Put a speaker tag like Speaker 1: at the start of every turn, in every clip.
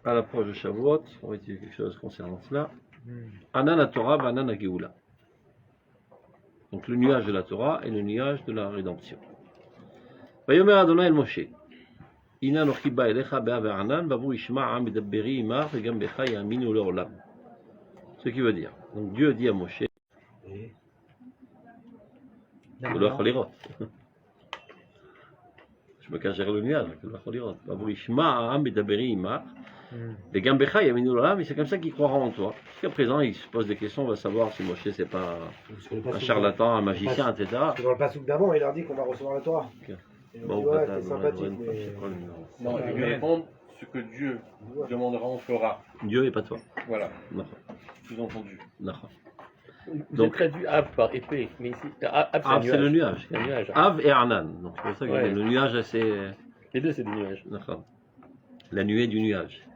Speaker 1: à l'approche de Shavuot, on va étudier quelque chose concernant cela. Anan la Torah, Anan la Geoula. Donc le nuage de la Torah et le nuage de la rédemption. Vayomer Adonai el Moshe. Ina nochi ba elecha be'av Anan, vavu ishma'a medabberi imach, vegam becha yaminu le'olam. Ce qui veut dire, donc Dieu dit à Moshe, je me cache derrière le nuage, vavu ishma'a medabberi imach, vegam becha yaminu le'olam, et c'est comme ça qu'il croira en toi. Jusqu'à présent, il se pose des questions, on va savoir si Moshe c'est pas un charlatan, un magicien, etc.
Speaker 2: Parce que dans le passouk d'avant, il leur dit qu'on va recevoir la Torah.
Speaker 1: Okay.
Speaker 2: Et bon, ouais, c'est sympathique, mais...
Speaker 3: Non, il lui répond ce que Dieu demandera, on fera.
Speaker 1: Dieu et pas toi.
Speaker 3: Voilà. Sous-entendu.
Speaker 4: Donc traduit Av par épée, mais ici
Speaker 1: Av c'est le nuage.
Speaker 4: Le nuage.
Speaker 1: Av et Anan. Donc c'est pour ça que le nuage c'est.
Speaker 4: Les deux c'est du nuage.
Speaker 1: La nuée du nuage.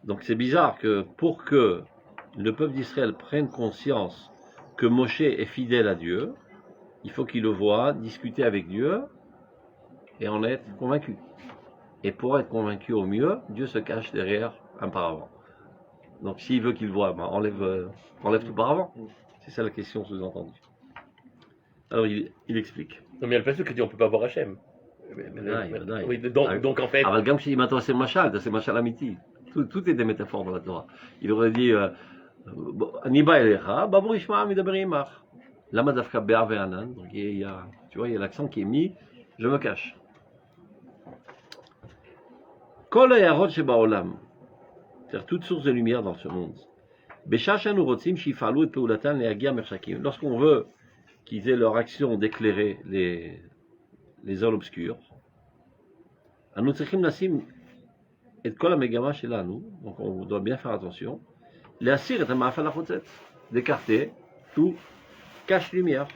Speaker 1: Donc c'est bizarre que pour que le peuple d'Israël prenne conscience que Moshe est fidèle à Dieu, il faut qu'il le voie discuter avec Dieu et en être convaincu. Et pour être convaincu au mieux, Dieu se cache derrière un paravent. Donc s'il veut qu'il voie, ben enlève tout paravent. C'est ça la question sous-entendue. Alors il explique.
Speaker 4: Non mais il y a le passage qui dit on ne peut pas voir Hachem. Oui, donc en fait...
Speaker 1: אבל גם כשאם עושה משל, תעשה משל אמיתי. Tout est des métaphores dans la Torah. Il aurait dit, אני בא אליך, בעבור ישמע מדבר עמך. למה דווקא באב וענן? Donc tu vois, il y a l'accent qui est mis, je me cache. כל ההערות שבעולם, c'est-à-dire toute source de lumière dans ce monde, בשעה שאנו רוצים שיפעלו את פעולתן להגיע מרחקים. Lorsqu'on veut qu'ils aient leur action d'éclairer les zones obscures, אנו צריכים לשים את כל המגמה שלנו, donc on doit bien faire attention, להסיר את המאפל החוצץ, d'écarter tout cache-lumière.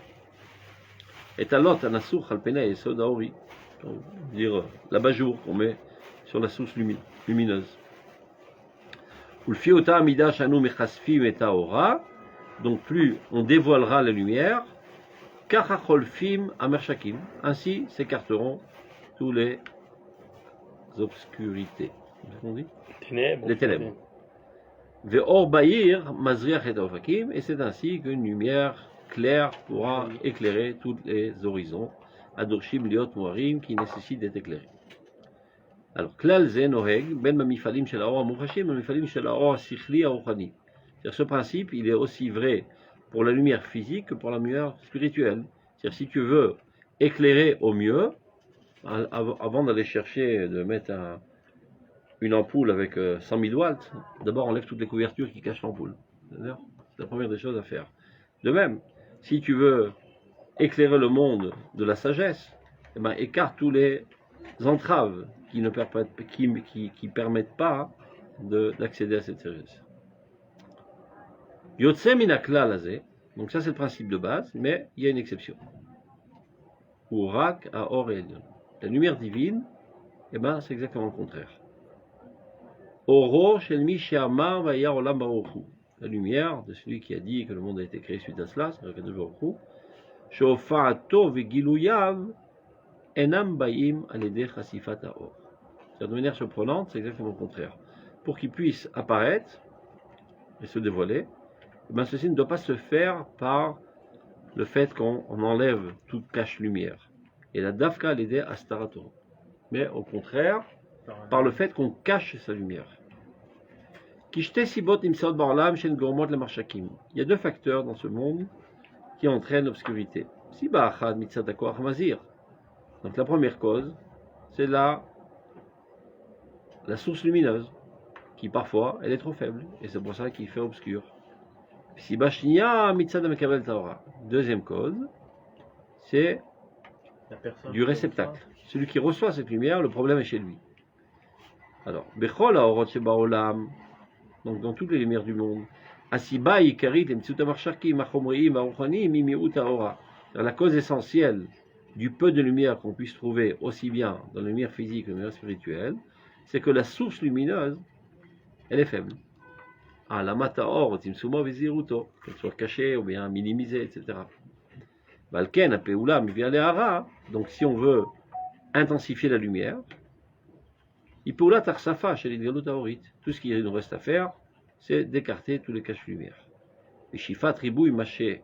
Speaker 1: את הלוט הנסוך על פני היסוד האורי, dire l'abat-jour qu'on met sur la source lumineuse. ולפי אותה המידה שאנו מחשפים את האורה, donc plus on dévoilera la lumière, ככה חולפים המרחקים, ainsi s'écarteront tous les obscurités. Les ténèbres. Ve'or ba'ir mazriach et ofakim, et c'est ainsi qu'une lumière claire pourra éclairer tous les horizons, adorshim liot muarim, qui nécessitent d'être éclairés. Alors, klal ze noheg, ben mamifalim shel haor amufashim, mamifalim shel haor sichli aruchani. C'est-à-dire, ce principe, il est aussi vrai pour la lumière physique que pour la lumière spirituelle. C'est-à-dire, si tu veux éclairer au mieux, avant d'aller chercher, de mettre une ampoule avec 100 000 watts, d'abord enlève toutes les couvertures qui cachent l'ampoule. C'est la première des choses à faire. De même, si tu veux éclairer le monde de la sagesse, eh ben, écarte tous les entraves qui ne permettent pas d'accéder à cette sagesse. Yotse minaklal azeh, donc ça c'est le principe de base, mais il y a une exception. Urak a or et la lumière divine, eh ben, c'est exactement le contraire. Oro shel mi she'amar vayar olam baruch hu. La lumière de celui qui a dit que le monde a été créé suite à cela, c'est Akadosh Baruch Hu. She'ofa'ato vegiluyav enam bayim al yedei chasifat haor. C'est de manière surprenante, c'est exactement le contraire. Pour qu'il puisse apparaître et se dévoiler, eh ben, ceci ne doit pas se faire par le fait qu'on enlève toute cache-lumière. Et la dafka al yedei astarato. Mais au contraire, par le fait qu'on cache sa lumière. Il y a deux facteurs dans ce monde qui entraînent l'obscurité. Donc la première cause, c'est la source lumineuse, qui parfois, elle est trop faible, et c'est pour ça qu'il fait obscur. Deuxième cause, c'est du réceptacle. Celui qui reçoit cette lumière, le problème est chez lui. Alors, donc dans toutes les lumières du monde, la cause essentielle du peu de lumière qu'on puisse trouver aussi bien dans la lumière physique que dans la lumière spirituelle, c'est que la source lumineuse, elle est faible. Qu'elle soit cachée ou bien minimisée, etc. Donc si on veut intensifier la lumière, Ipoula tarsafa chez les tout ce qu'il nous reste à faire, c'est d'écarter tous les caches-lumière. Veshiva tribouille, maché,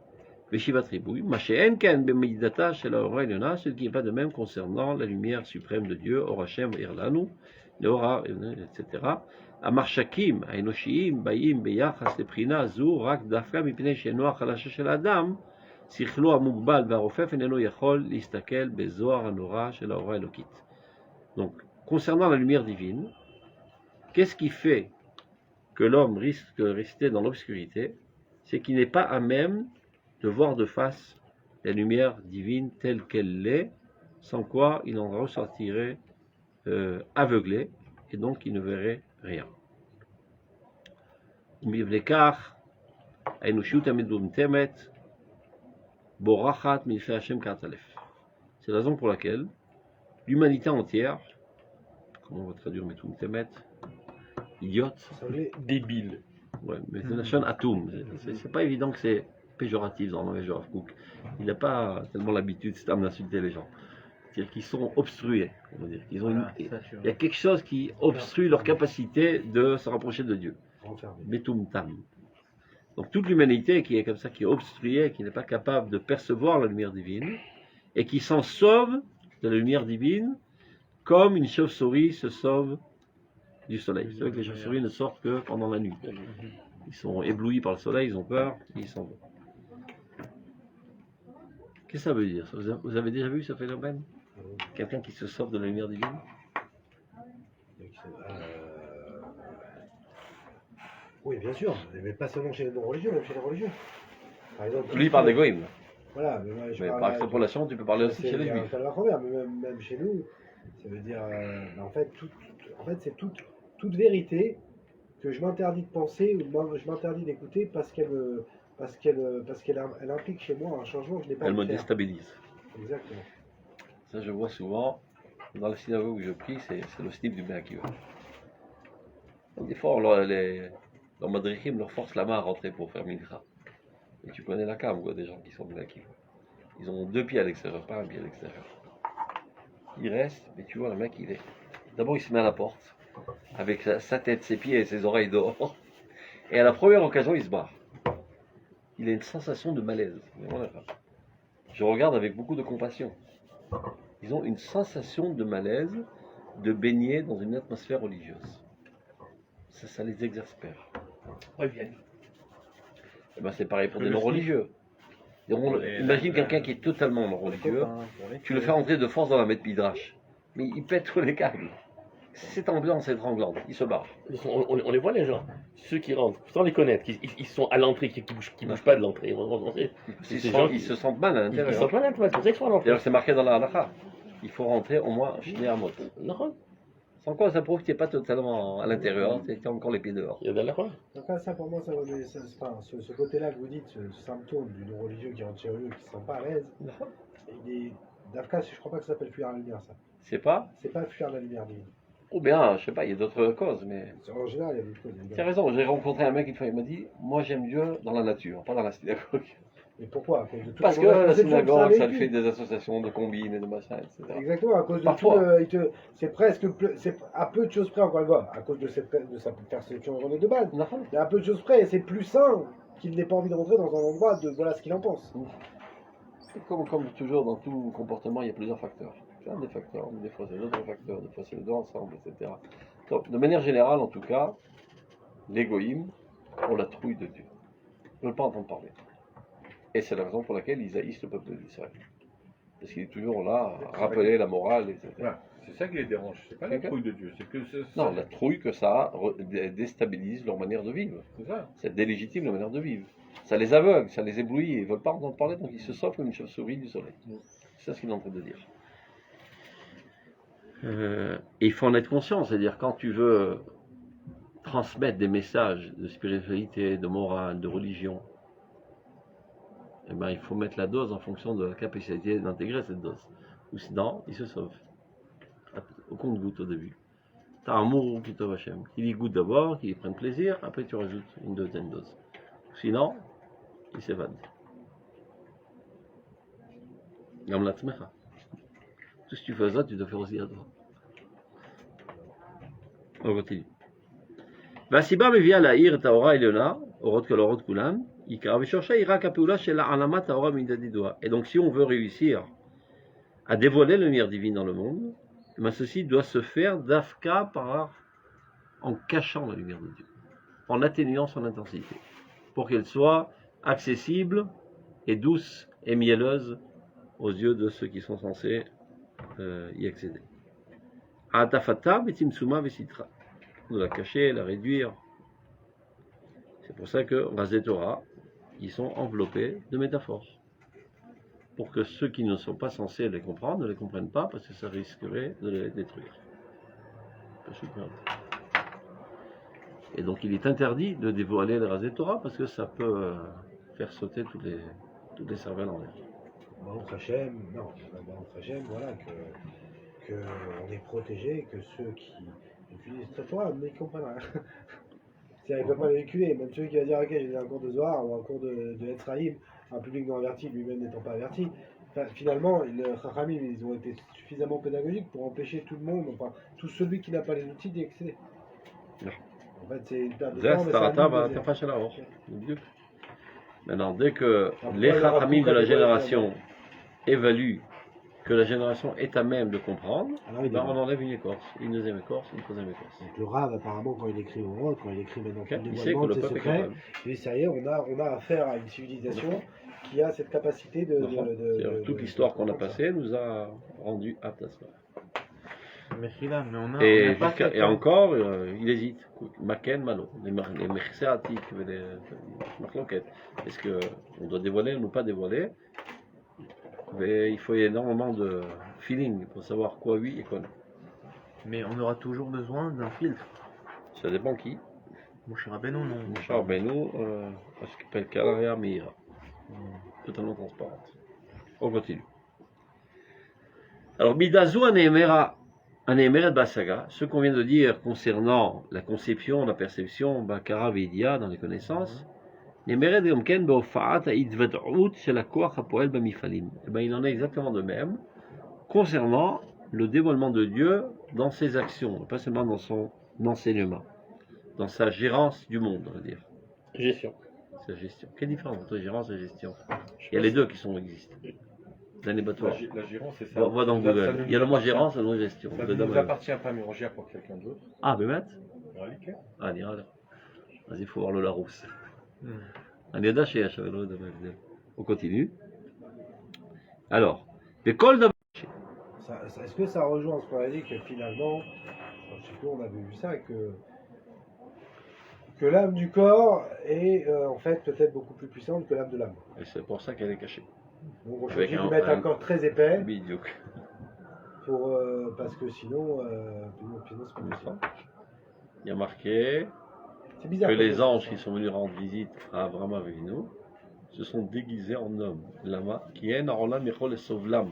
Speaker 1: en ken bemidata chez la Ora Eliona, ce qui va de même concernant la lumière suprême de Dieu, Orachem Irlanu, Leora, etc. Amarchakim, Aenoshiim, Bayim, Beyachas, Leprina, Zu, Rak, Dafka, Mipne, Shenoa, Chalasha shel Adam, Sichlo, Amugbal, Varofef, Eneno Yachol, Listakel, Bezoar, Anora, chez la Ora Elokit. Donc, concernant la lumière divine, qu'est-ce qui fait que l'homme risque de rester dans l'obscurité? C'est qu'il n'est pas à même de voir de face la lumière divine telle qu'elle l'est, sans quoi il en ressortirait aveuglé, et donc il ne verrait rien. C'est la raison pour laquelle l'humanité entière, comment on va traduire Metumtemet, idiote,
Speaker 4: débile.
Speaker 1: Ouais, mais c'est nation atum. C'est pas évident que c'est péjoratif dans le langage de Rav Kook. Il n'a pas tellement l'habitude d'insulter les gens. C'est-à-dire qu'ils sont obstrués. On va dire. Il y a quelque chose qui obstrue leur capacité de se rapprocher de Dieu. Metumtam. Donc toute l'humanité qui est comme ça, qui est obstruée, qui n'est pas capable de percevoir la lumière divine, et qui s'en sauve de la lumière divine, comme une chauve-souris se sauve du soleil. C'est vrai que les chauves-souris ne sortent que pendant la nuit. Ils sont éblouis par le soleil, ils ont peur, ils s'en vont. Qu'est-ce que ça veut dire? Vous avez déjà vu ce phénomène? Quelqu'un qui se sauve de la lumière divine?
Speaker 2: Oui, bien sûr, mais pas seulement chez les non-religieux, même chez les religieux. Par exemple,
Speaker 1: Lui, il parle d'égoïme.
Speaker 2: Voilà, mais
Speaker 1: par extrapolation, tu peux parler aussi chez les juifs.
Speaker 2: Mais même chez nous, ça veut dire, en fait, c'est toute vérité que je m'interdis de penser ou je m'interdis d'écouter parce qu'elle implique chez moi un changement que je n'ai pas.
Speaker 1: Elle me déstabilise.
Speaker 2: Exactement.
Speaker 1: Ça, je vois souvent dans la synagogue où je prie, c'est le style du Ben Akiva. Des fois, les madrichim leur forcent la main à rentrer pour faire mincha. Et tu connais la cam, quoi, des gens qui sont Ben Akiva. Ils ont 2 pieds à l'extérieur, pas un pied à l'extérieur. Il reste, mais tu vois, le mec, il est. D'abord, il se met à la porte, avec sa tête, ses pieds et ses oreilles dehors. Et à la première occasion, il se barre. Il a une sensation de malaise. Je regarde avec beaucoup de compassion. Ils ont une sensation de malaise de baigner dans une atmosphère religieuse. Ça les exaspère.
Speaker 4: Reviennent.
Speaker 1: Et ben c'est pareil pour des non-religieux. Imagine quelqu'un qui est totalement non-religieux, tu le fais rentrer de force dans la Beth Midrash. Mais il pète tous les câbles. Cette ambiance étranglante, il se barre.
Speaker 4: On les voit les gens, ceux qui rentrent, sans les connaître, ils sont à l'entrée, qui bougent pas de l'entrée.
Speaker 1: Ils se sentent mal à l'intérieur.
Speaker 4: Ils se sentent mal à l'intérieur, c'est pour ça qu'ils sont à l'entrée.
Speaker 1: D'ailleurs, c'est marqué dans la halakha. Il faut rentrer au moins chez Amot.
Speaker 4: Non.
Speaker 1: Sans quoi ça prouve que tu n'es pas totalement à l'intérieur, tu as encore les pieds dehors.
Speaker 4: Il y a de la quoi.
Speaker 2: Donc là, ça pour moi, ce côté-là que vous dites, ce symptôme du non-religieux qui rentre chez eux, qui ne se sent pas à l'aise, Dafka, je crois pas que ça s'appelle fuir la lumière, ça.
Speaker 1: C'est pas
Speaker 2: fuir la lumière divine.
Speaker 1: Ou bien, je sais pas, il y a d'autres causes, mais.
Speaker 2: En général, il y a d'autres causes.
Speaker 1: Tu as raison, j'ai rencontré un mec une fois, il m'a dit, moi j'aime Dieu dans la nature, pas dans la synagogue.
Speaker 2: Mais pourquoi?
Speaker 1: Parce que la synagogue, ça le fait des associations de combines et de machins, etc.
Speaker 2: Exactement, à cause de
Speaker 1: Parfois.
Speaker 2: c'est à peu de choses près, encore une fois, à cause de sa perception erronée de base. Mais à peu de choses près, c'est plus sain qu'il n'ait pas envie de rentrer dans un endroit de voilà ce qu'il en pense.
Speaker 1: Comme toujours, dans tout comportement, il y a plusieurs facteurs. Plein de facteurs, des fois c'est d'autres facteurs, des fois c'est les deux ensemble, etc. Donc, de manière générale, en tout cas, l'égoïme, on la trouille de Dieu. Ils ne veulent pas entendre parler. Et c'est la raison pour laquelle ils haïssent le peuple d'Israël. Parce qu'il est toujours là à rappeler la morale, etc.
Speaker 3: Ouais, c'est ça qui les dérange, c'est pas la trouille de Dieu, c'est que
Speaker 1: non, la trouille que ça déstabilise leur manière de vivre.
Speaker 3: C'est ça.
Speaker 1: Ça délégitime leur manière de vivre. Ça les aveugle, ça les éblouit, ils ne veulent pas entendre parler, donc ils se sauvent comme une chauve-souris du soleil. C'est ça ce qu'il est en train de dire. Et il faut en être conscient, c'est-à-dire quand tu veux transmettre des messages de spiritualité, de morale, de religion, eh ben, il faut mettre la dose en fonction de la capacité d'intégrer cette dose. Ou sinon, il se sauve. Au compte-goutte au début. Tu as un mourou qui te vachem, qu'il y goûte d'abord, qu'il y prenne plaisir, après tu rajoutes une deuxième dose. Sinon, il s'évade. Comme la tmecha. Tout ce que tu fais ça, tu dois faire aussi à toi. On continue. והסיבה מביאה להאיר את האורה העליונה, אורות כל האורות כולן, עיקר ושורשה היא רק הפעולה של העלמת האורה מידת ידועה. Et donc si on veut réussir à dévoiler la lumière divine dans le monde, eh bien, ceci doit se faire d'afka en cachant la lumière de Dieu, en atténuant son intensité, pour qu'elle soit accessible et douce et mielleuse aux yeux de ceux qui sont censés y accéder. Atafata betimsuma vesitra, de la cacher, la réduire. C'est pour ça que Razé Torah, ils sont enveloppés de métaphores. Pour que ceux qui ne sont pas censés les comprendre ne les comprennent pas, parce que ça risquerait de les détruire. Et donc il est interdit de dévoiler le Razé Torah, parce que ça peut faire sauter toutes les cervelles en l'air.
Speaker 2: Baruch Hashem, non, Baruch Hashem, voilà, que on est protégé, que ceux qui utilisent cette Torah, mais ils comprennent rien. C'est-à-dire, ils ne peuvent pas les véhiculer. Même celui qui va dire, ok, j'ai un cours de Zohar ou un cours de Etzraïm, un public non averti, lui-même n'étant pas averti. Enfin, finalement, les Chachamim, ils ont été suffisamment pédagogiques pour empêcher tout le monde, enfin, tout celui qui n'a pas les outils d'y accéder.
Speaker 1: Non.
Speaker 2: En fait, c'est une perte de
Speaker 1: Ça,
Speaker 2: temps, mais
Speaker 1: c'est
Speaker 2: ça
Speaker 1: Tarata
Speaker 2: limite
Speaker 1: va faire la hors. Maintenant, dès que les Chachamim de la génération évaluent que la génération est à même de comprendre,
Speaker 2: alors,
Speaker 1: ben on enlève une écorce, une deuxième écorce, une troisième écorce.
Speaker 2: donc le Rav, apparemment, quand il écrit au Rod, quand il écrit maintenant tout le
Speaker 1: Il sait que
Speaker 2: dévoilement
Speaker 1: le
Speaker 2: de ses
Speaker 1: peuple est
Speaker 2: secrets,
Speaker 1: capable.
Speaker 2: il dit, ça y est, on a affaire à une civilisation qui a cette capacité de
Speaker 1: Toute l'histoire qu'on a passée nous a rendu aptes à cela.
Speaker 5: Mechila, mais on a.
Speaker 1: Et encore, il hésite. Maken, Malo, les Mercéatiques, les Marloquettes. Est-ce qu'on doit dévoiler ou ne pas dévoiler? Mais il faut énormément de feeling pour savoir quoi oui et quoi non.
Speaker 5: Mais on aura toujours besoin d'un filtre.
Speaker 1: Ça dépend qui.
Speaker 5: Mon cher Rabbeinu, non.
Speaker 1: Mon cher Rabbeinu, ce qu'il appelle Kalaria Meira. Totalement transparente. On continue. Alors, Midazu Anémeret Basaga, ce qu'on vient de dire concernant la conception, la perception, Bakara Vidia dans les connaissances, Némeret Yomken Beofaat Aidvadrout chez la Koach Hapoel Bamifalim. Eh bien, il en est exactement de même concernant le dévoilement de Dieu dans ses actions, pas seulement dans son enseignement, dans sa gérance du monde, on va dire.
Speaker 4: Gestion.
Speaker 1: Sa gestion. Quelle différence entre gérance et gestion? Il y a les deux qui existent. Dans les bateaux.
Speaker 3: La gérance, c'est ça.
Speaker 1: Va dans Google. Il y a le mot gérance et le mot gestion.
Speaker 3: Ça ne nous appartient pas, mais on gère pour quelqu'un d'autre.
Speaker 1: Ah, באמת?
Speaker 3: נראה לי.
Speaker 1: אז il faut voir le Larousse. אני יודע שיש, אבל לא יודע מה ההבדל. On continue. Alors, בכל דבר...
Speaker 2: Est-ce que ça rejoint ce qu'on a dit que finalement, je sais plus, on avait vu ça, que l'âme du corps est en fait peut-être beaucoup plus puissante que l'âme de l'âme.
Speaker 1: Et c'est pour ça qu'elle est cachée.
Speaker 2: Donc on choisit de mettre un corps très épais
Speaker 1: Bidiouk.
Speaker 2: pour, parce que sinon c'est pas possible.
Speaker 1: Il y a marqué
Speaker 2: C'est bizarre
Speaker 1: que les anges qui sont venus rendre visite à Abraham avec nous se sont déguisés en hommes. Lama, qui est Narolam Echol et Sovlam.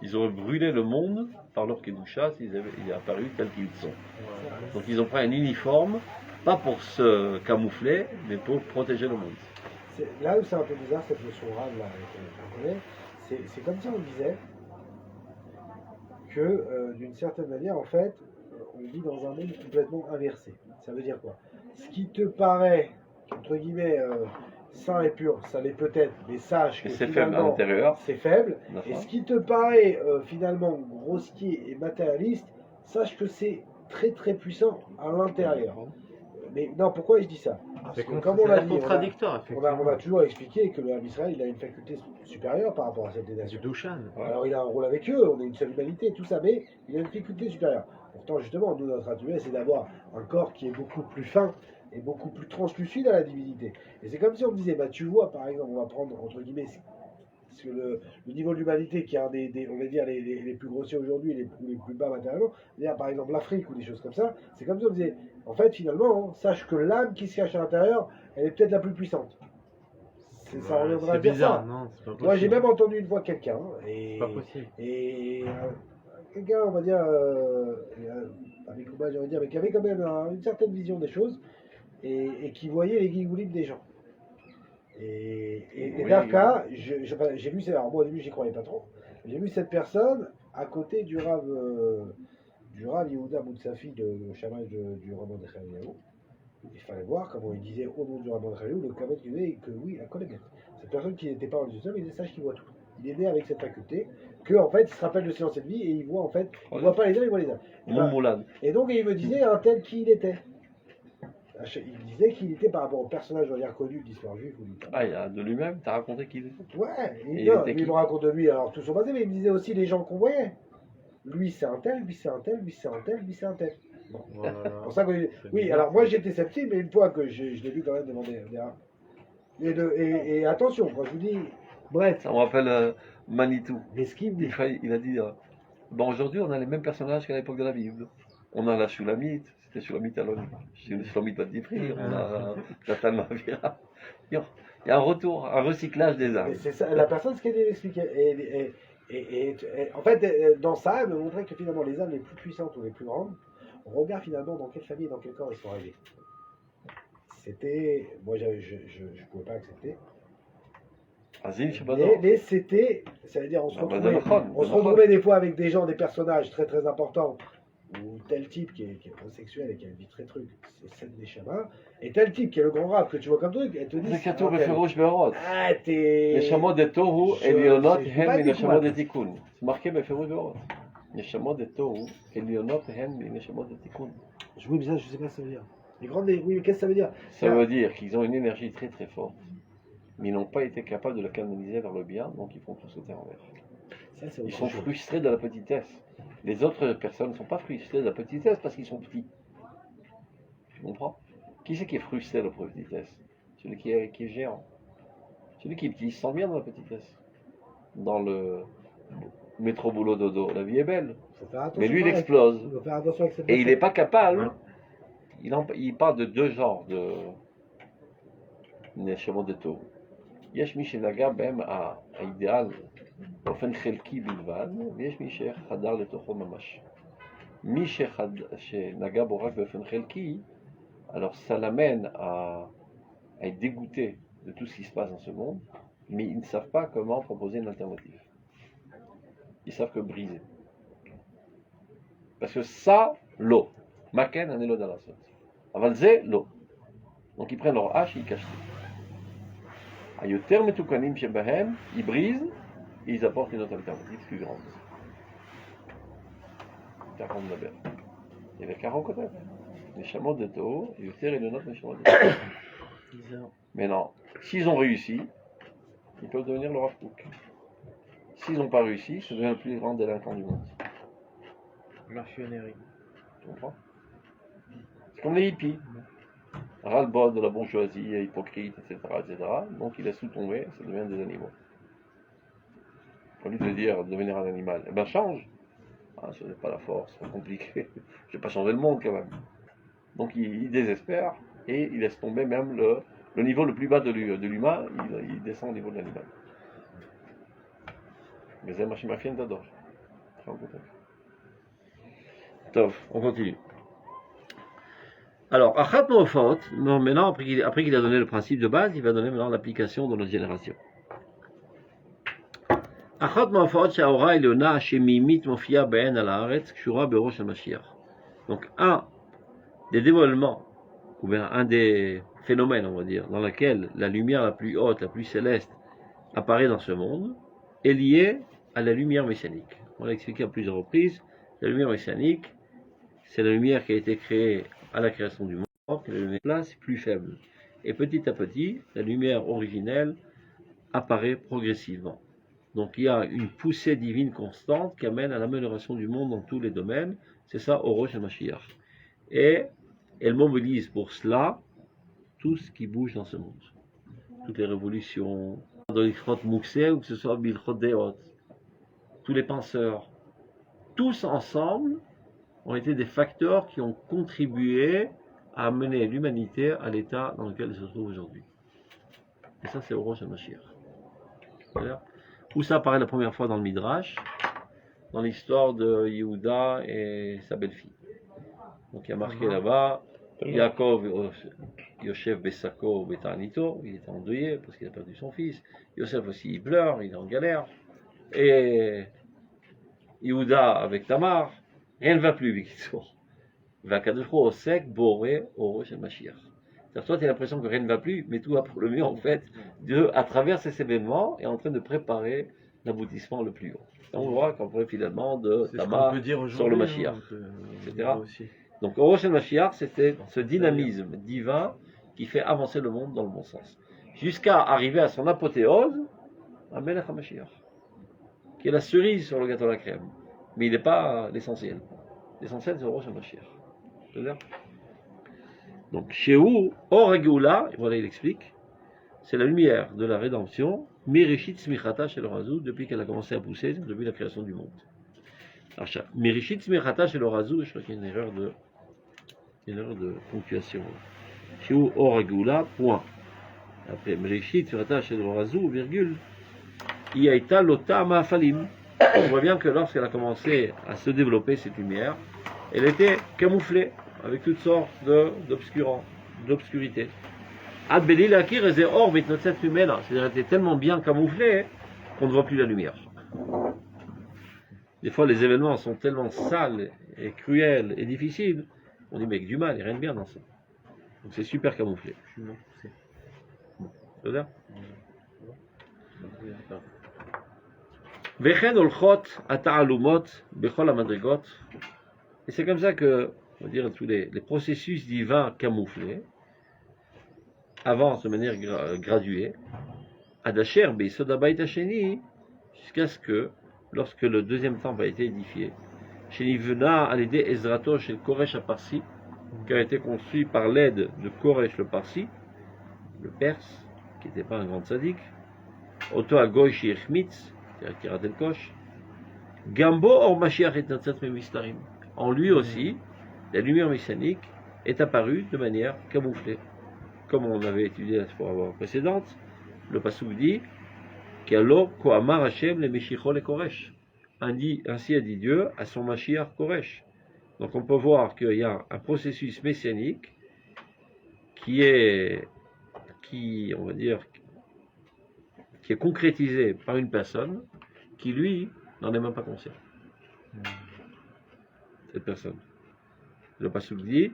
Speaker 1: Ils auraient brûlé le monde par leur Kedusha s'ils avaient apparu tels qu'ils sont. Donc ils ont pris un uniforme, pas pour se camoufler, mais pour protéger le monde.
Speaker 2: Là où c'est un peu bizarre cette notion rave là qu'on connaît, c'est comme si on disait que d'une certaine manière en fait on vit dans un monde complètement inversé. Ça veut dire quoi? Ce qui te paraît entre guillemets sain et pur, ça l'est peut-être, mais sache que
Speaker 1: c'est faible à l'intérieur.
Speaker 2: C'est faible. Et ce qui te paraît finalement grossier et matérialiste, sache que c'est très très puissant à l'intérieur. Mais non, pourquoi je dis ça? Parce que comme on l'a dit, on a toujours expliqué que l'homme Israël il a une faculté supérieure par rapport à cette nation. Alors il a un rôle avec eux, on est une seule humanité, tout ça, mais il a une faculté supérieure. Pourtant justement, nous notre attribué c'est d'avoir un corps qui est beaucoup plus fin et beaucoup plus translucide à la divinité. Et c'est comme si on me disait, bah tu vois par exemple, on va prendre entre guillemets parce que le niveau de l'humanité qui est un des on va dire les plus grossiers aujourd'hui, les plus bas matériellement, c'est-à-dire par exemple l'Afrique ou des choses comme ça, c'est comme si on disait, en fait finalement, sache que l'âme qui se cache à l'intérieur, elle est peut-être la plus puissante. Ça reviendra à dire
Speaker 5: bizarre,
Speaker 2: ça.
Speaker 5: non, c'est pas possible.
Speaker 2: Moi j'ai même entendu une fois quelqu'un,
Speaker 5: C'est pas possible.
Speaker 2: et quelqu'un on va dire, avec moi j'aurais dire, mais qui avait quand même une certaine vision des choses, et qui voyait les guigoulis des gens. Et Darka, j'ai vu, alors moi au début j'y croyais pas trop, j'ai vu cette personne à côté du Rav du Rav Yehuda Moutsafi de Shamash du Rabban de Chaliaou. Il fallait voir comment il disait au nom du Rabban de Chaliaou le Kavet disait que oui, à Kolemet. Cette personne qui n'était pas en Jésus, mais il est sage qui voit tout. Il est né avec cette faculté, que en fait il se rappelle de ses anciennes vies et il voit en fait, il voit pas les uns, il voit les uns.
Speaker 1: Mon moulade.
Speaker 2: Et donc il me disait un tel qui il était. Il disait qu'il était par rapport au personnage, on va dire, connu de l'histoire juive ou du temps.
Speaker 1: Ah, il a de lui-même, t'as raconté qu'il était.
Speaker 2: Ouais,
Speaker 1: Et
Speaker 2: non,
Speaker 1: il était
Speaker 2: lui, il
Speaker 1: qui?
Speaker 2: me raconte de lui, alors tout son passé, mais il me disait aussi les gens qu'on voyait. Lui c'est un tel, lui c'est un tel, lui c'est un tel, lui c'est un tel. Bon.
Speaker 5: Voilà.
Speaker 2: C'est pour ça que, oui, alors moi j'étais sceptique, mais une fois que je l'ai vu quand même demander et attention, quand je vous dis, bref,
Speaker 1: Ça me rappelle Manitou.
Speaker 2: mais ce qu'il me dit,
Speaker 1: Il a dit bon, aujourd'hui, on a les mêmes personnages qu'à l'époque de la Bible. On a la Shulamite, c'était Shulamite à l'ONU. Shulamite Badifri, on a Nathan Mavira. Il y a un retour, un recyclage des âmes.
Speaker 2: mais c'est ça, la personne, ce qu'elle expliquait, et en fait, dans ça, elle me montrait que finalement les âmes les plus puissantes ou les plus grandes, on regarde finalement dans quelle famille et dans quel corps ils sont arrivés. C'était, moi je pouvais pas accepter.
Speaker 1: Azil, Shabbat.
Speaker 2: Mais c'était, ça veut dire on se
Speaker 1: Ah, bah,
Speaker 2: retrouvait,
Speaker 1: d'accord,
Speaker 2: on se
Speaker 1: d'accord.
Speaker 2: retrouvait des fois avec des gens, des personnages très très importants, ou tel type qui est homosexuel et qui a une vie très truc, c'est des chamans, et tel type qui est le grand rap que tu vois comme truc, elle te dit,
Speaker 1: זה כתוב בפירוש באורות.
Speaker 2: ah t'es...
Speaker 1: נשמות דתוהו
Speaker 2: Je-
Speaker 1: עליונות
Speaker 2: c'est
Speaker 1: הן
Speaker 2: pas
Speaker 1: מנשמות
Speaker 2: du
Speaker 1: דתיקון. זה מראה בפירוש באורות. נשמות דתוהו עליונות הן מנשמות דתיקון.
Speaker 2: Oui, mais ça, je sais pas ce que ça veut dire. Les grandes, oui, mais qu'est-ce que ça veut dire?
Speaker 1: Ça veut dire qu'ils ont une énergie très très forte, mais ils n'ont pas été capables de la canaliser vers le bien, donc ils font tout sauter en l'air.
Speaker 2: Ça, c'est
Speaker 1: Ils
Speaker 2: autre
Speaker 1: sont
Speaker 2: chose.
Speaker 1: frustrés de la petitesse. Les autres personnes ne sont pas frustrées de la petitesse parce qu'ils sont petits. Tu comprends? Qui c'est qui est frustré de la petitesse? Celui qui est géant. Celui qui est petit, il se sent bien dans la petitesse. Dans le métro boulot dodo, la vie est belle.
Speaker 2: Faut faire attention.
Speaker 1: Mais lui, il
Speaker 2: pareil.
Speaker 1: explose.
Speaker 2: Il faut faire attention avec cette
Speaker 1: Et il n'est
Speaker 2: personne.
Speaker 1: pas capable. Il parle de deux genres de נשמות דתו. יש מי שנגע בהם האידיאל באופן חלקי בלבד, ויש מי שחדר לתוכו ממש. מי שנגע בו רק באופן חלקי, alors ça l'amène à être dégoûté de tout ce qui se passe dans ce monde, mais ils ne savent pas comment proposer une alternative. Ils savent que briser. Parce que ça, l'eau. Maken, un élo dans la sauce. אבל זה, לא. Donc ils prennent leur hache et ils cachent tout. היותר מתוקנים שבהם, ils brisent et ils apportent une autre alternative plus grande. ככה הוא מדבר. וככה הוא כותב. נשמות דתו, יותר עליונות נשמות דתו. Maintenant, s'ils ont réussi, ils peuvent devenir le Rav Kook. S'ils n'ont pas réussi, ça devient le plus grand délinquant du monde.
Speaker 5: L'archionnerie.
Speaker 1: Tu comprends? C'est comme les hippies. Ras-le-bol de la bourgeoisie, hypocrite, etc., etc. Donc ils laissent tout tomber, ça devient des animaux. Au lieu de dire devenir un animal, eh ben change. Ah, ce n'est pas la force, c'est compliqué. Je vais pas changer le monde quand même. Donc il désespère et il laisse tomber même le niveau le plus bas de l'humain, il descend au niveau de l'animal. Mais c'est ma fille d'adore. Top, on continue. Alors, Achat Mofot, maintenant, après qu'il a donné le principe de base, il va donner maintenant l'application dans notre génération. Achat Mofot, Shaora Eliona, Shemimit Mofia Ben al Haaretz, Kshura Berosh HaMashiach. Donc, un des dévoilements, ou bien un des phénomènes, on va dire, dans lequel la lumière la plus haute, la plus céleste, apparaît dans ce monde, est lié à la lumière messianique. On l'a expliqué à plusieurs reprises, la lumière messianique, c'est la lumière qui a été créée à la création du monde, que la lumière place plus faible. Et petit à petit, la lumière originelle apparaît progressivement. Donc il y a une poussée divine constante qui amène à l'amélioration du monde dans tous les domaines. C'est ça, Orosh HaMashiach. Et elle mobilise pour cela tout ce qui bouge dans ce monde. Toutes les révolutions, dans l'Ichot Moukseh ou que ce soit Bilchot Deot, tous les penseurs, tous ensemble ont été des facteurs qui ont contribué à amener l'humanité à l'état dans lequel elle se trouve aujourd'hui. Et ça, c'est Orosh HaMashiach. Où ça apparaît la première fois dans le Midrash, dans l'histoire de Yehuda et sa belle-fille. Donc il y a marqué là-bas, Yaakov Yoshev Besako Betanito, il était endeuillé parce qu'il a perdu son fils. Yosef aussi, il pleure, il est en galère. Et Yehuda avec Tamar. rien ne va plus, Victor. Vakadefro au sec, boré, au roche Mashiach. C'est-à-dire, toi, tu as l'impression que rien ne va plus, mais tout va pour le mieux, en fait. Dieu, à travers ces événements, est en train de préparer l'aboutissement le plus haut. Et on voit qu'en vrai, finalement, de
Speaker 5: C'est ce qu'on
Speaker 1: Tamar
Speaker 5: peut dire
Speaker 1: sur le
Speaker 5: aujourd'hui,
Speaker 1: Mashiach, etc.
Speaker 5: Aussi.
Speaker 1: Donc, au roche Mashiach, c'était ce dynamisme divin qui fait avancer le monde dans le bon sens. Jusqu'à arriver à son apothéose, à Melech HaMashiach, qui est la cerise sur le gâteau à la crème. Mais il n'est pas l'essentiel. L'essentiel, c'est le Rosh HaMashiach. C'est-à-dire, donc, chez où, Or Geoula, voilà, il explique, c'est la lumière de la rédemption, Mirishit Smichata chez le Razou, depuis qu'elle a commencé à pousser, depuis la création du monde. Alors, Mirishit Smichata chez le Razou, je crois qu'il y a une erreur de ponctuation. Chez où, Or Geoula, point. Après, Mirishit Smichata chez le Razou, virgule, Iaita Lota Ma'afalim. On voit bien que lorsqu'elle a commencé à se développer, cette lumière, elle était camouflée avec toutes sortes d'obscurité. Ad-Belil Akir et Or Mitnotzet Humela. C'est-à-dire qu'elle était tellement bien camouflée qu'on ne voit plus la lumière. Des fois, les événements sont tellement sales et cruels et difficiles, on dit, mais avec du mal, il n'y a rien de bien dans ça. Donc c'est super camouflé. C'est-à-dire Vechen olchot ata'alumot bechol hamadrigot. Et c'est comme ça que, on va dire, tous les processus divins camouflés avancent de manière graduée. Adasher be'isod habayit hasheni, jusqu'à ce que, lorsque le deuxième temple a été édifié, Shenivna al-Yedei Ezrato shel Koresh HaParsi, qui a été construit par l'aide de Koresh le Parsi, le Perse, qui n'était pas un grand tzaddik, Oto Agoy Shirchmitz, qui ratait le coche. Gambo or Mashiach et Natzat Mistarim. En lui aussi, la lumière messianique est apparue de manière camouflée. Comme on avait étudié la fois précédente, le Passouk dit Qu'alo Koamar Hashem le Meshicho le Koresh. Ainsi a dit Dieu à son Mashiach Koresh. Donc on peut voir qu'il y a un processus messianique qui est concrétisé par une personne qui, lui, n'en est même pas conscient. Cette personne. Le Passouk dit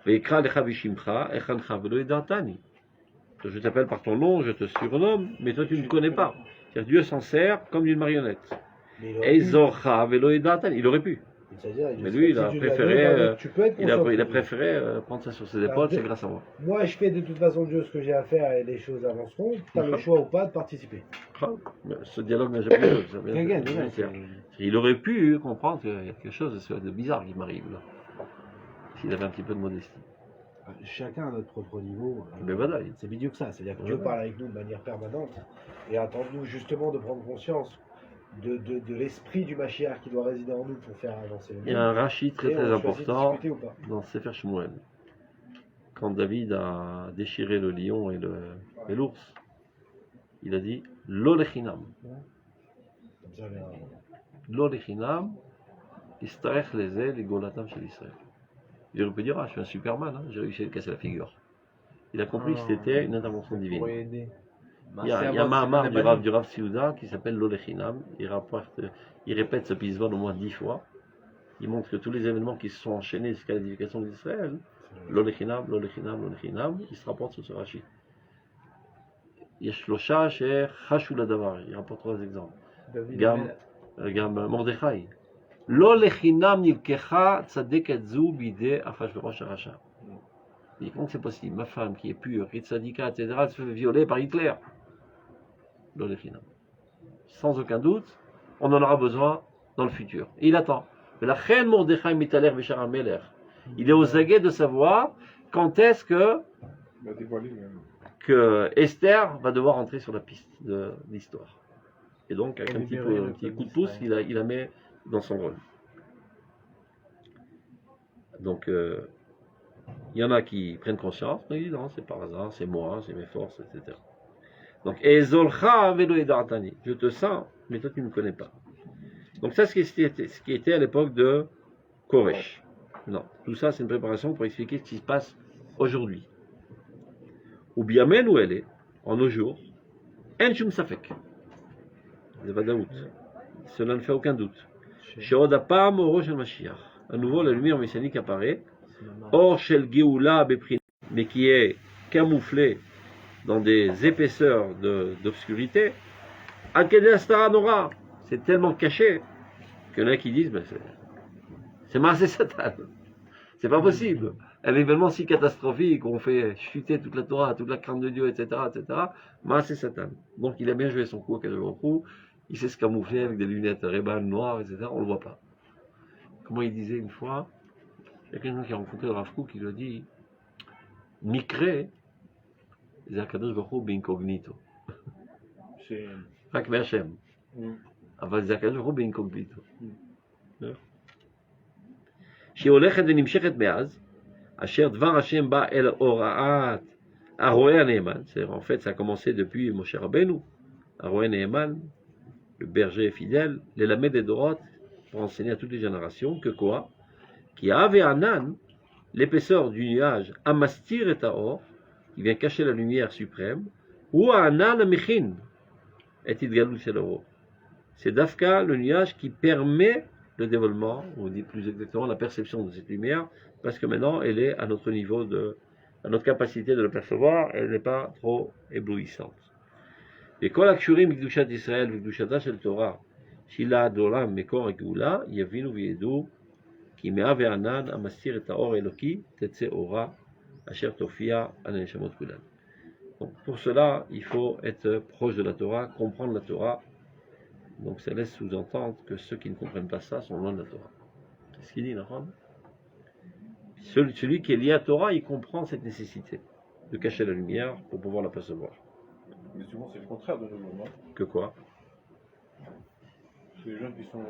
Speaker 1: Veikra lecha bishimcha echancha velo yedatani. Je t'appelle par ton nom, je te surnomme, mais toi tu ne me connais pas. C'est-à-dire Dieu s'en sert comme d'une marionnette. Ezorcha velo yedatani. Il aurait pu. Mais lui, il a préféré prendre ça sur ses épaules, c'est grâce à moi.
Speaker 2: Moi, je fais de toute façon Dieu ce que j'ai à faire et les choses avanceront. Tu as le choix ou pas de participer.
Speaker 1: Ce dialogue n'a jamais eu. Il aurait pu comprendre qu'il y a quelque chose de bizarre qui m'arrive là. S'il avait un petit peu de modestie.
Speaker 2: Chacun à notre propre niveau.
Speaker 1: C'est
Speaker 2: bidou que ça. C'est-à-dire que Dieu parle avec nous de manière permanente et attend-nous justement de prendre conscience de l'esprit du Mashiach qui doit résider en nous pour faire avancer le monde.
Speaker 1: Il y a un rachis très important dans Sefer Shmuel. Quand David a déchiré le lion et l'ours, il a dit Lo lechinam. Lo lechinam, istarech leze ligolatam shel Israël. Il aurait pu dire je suis un Superman, j'ai réussi à lui casser la figure. Il a compris que c'était une intervention divine. Il y a un Mahamar du Rav Siouda qui s'appelle L'Olechinam. Il répète ce pisvon au moins 10 fois. Il montre que tous les événements qui se sont enchaînés jusqu'à l'édification d'Israël, L'Olechinam, L'Olechinam, L'Olechinam, il se rapporte sur ce rachis. Yeshlosha chez Chashul Adavar. Il rapporte 3 exemples. Gam Mordechai. L'Olechinam nilkecha tzadek etzu bide Achashverosh Aracha. Il dit comment c'est possible, ma femme qui est pure, qui est tzadika, etc., elle se fait violer par Hitler. Sans aucun doute, on en aura besoin dans le futur. Et il attend. Mais la reine Mordechai Mitaler Beshar HaMelech, il est aux aguets de savoir quand est-ce que Esther va devoir entrer sur la piste de l'histoire. Et donc, avec un petit coup de pouce, il la met dans son rôle. Donc, il y en a qui prennent conscience, mais ils disent non, c'est par hasard, c'est moi, c'est mes forces, etc. Donc, je te sens, mais toi tu ne me connais pas. Donc ça, ce qui était à l'époque de Koresh. Non, tout ça c'est une préparation pour expliquer ce qui se passe aujourd'hui. Ou bien même où elle est, en nos jours, en shum safek. Cela ne fait aucun doute. Sheod apam oro shel Mashiach. à nouveau la lumière messianique apparaît. Or shel Geoula beprin, mais qui est camouflé dans des épaisseurs d'obscurité. Akede Astara Nora, c'est tellement caché qu'il y en a qui disent ben c'est Maaseh Satan. C'est pas possible. Un événement si catastrophique, on fait chuter toute la Torah, toute la crainte de Dieu, etc., Maaseh Satan. Donc il a bien joué son coup à Kadosh, il sait se camoufler avec des lunettes Ray-Ban noires, etc., on le voit pas. Comment il disait une fois, il y a quelqu'un qui a rencontré le Rav Kook qui lui a dit Mikre, c'est Akadosh Baruch Hu b'incognito.
Speaker 3: C'est.
Speaker 1: רק מהשם, אבל זה הקדוש ברוך הוא באינקוגניטו. שהיא הולכת ונמשכת מאז, אשר דבר השם בא אל הוראת הרועה הנאמן, en fait ça a commencé depuis Moshe Rabbeinu, הרועה נאמן, le berger fidèle, ללמד des דורות, pour enseigner à toutes les générations, que quoi? qui a ave anan, l'épaisseur du nuage, amastir et taor, qui vient cacher la lumière suprême, ou anan amichin, c'est Dafka, le nuage, qui permet le dévoilement, on dit plus exactement la perception de cette lumière, parce que maintenant elle est à notre niveau, à notre capacité de le percevoir, elle n'est pas trop éblouissante. Et Kol Akshurim Gdushat Israël, Gdushata Shel Torah, Shila Adolam, Mekor et Geoula, Yavinu Viedu, Ki Mea Ve'anan, Amastir et Taor Eloki, Tetse Ora, Asher Tofia, Aneshamot Kulan. Donc, pour cela, il faut être proche de la Torah, comprendre la Torah. Donc ça laisse sous-entendre que ceux qui ne comprennent pas ça sont loin de la Torah. C'est ce qu'il dit, Nahum. Celui qui est lié à la Torah, il comprend cette nécessité de cacher la lumière pour pouvoir la percevoir.
Speaker 3: Mais souvent c'est le contraire de nos jours, non?
Speaker 1: Que quoi?
Speaker 3: C'est les gens qui sont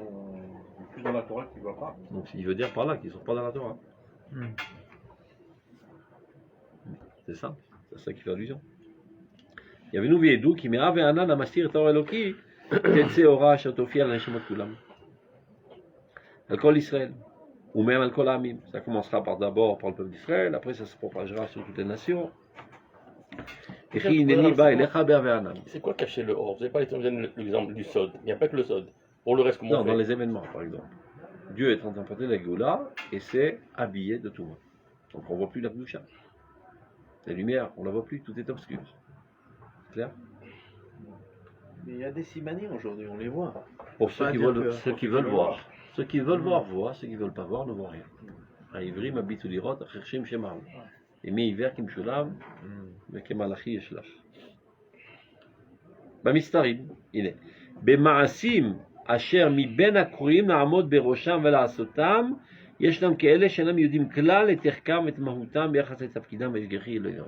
Speaker 3: plus dans la Torah qui ne voient pas.
Speaker 1: Donc il veut dire par là qu'ils ne sont pas dans la Torah. C'est ça, c'est ça qui fait allusion. Il y avait une oublié qui met Ave Anan Amastir Torah Eloki, Tetse Ora Shatofia Neshama Kulam. Al-Kol Israël, ou même Al-Kol Amim. Ça commencera d'abord par le peuple d'Israël, après ça se propagera sur toutes les nations.
Speaker 4: C'est quoi cacher le or? Vous n'avez pas utilisé l'exemple du Sod. Il n'y a pas que le Sod. Pour le reste, comment on fait?
Speaker 1: Dans les événements, par exemple. Dieu est en train d'emporter la Géoula et c'est habillé de tout. Donc on ne voit plus la Kedusha. La lumière, on ne la voit plus, tout est obscur. Clair?
Speaker 5: Mais il y a des simanim aujourd'hui, on les voit.
Speaker 1: Pour ceux qui veulent voir. Ceux qui veulent voir, voient. Ceux qui ne veulent pas voir, ne voient rien. העברים הביטו לראות, החרשים שמעו. ימי עיוור כמשולם, וכמלאכי ישלח. במסתרים, הנה. במעשים אשר מבין הקרואים לעמוד בראשם ולעשותם, ישנם כאלה שאינם יודעים כלל את ערכם ואת מהותם ביחס לתפקידם והשגחי אלוהים.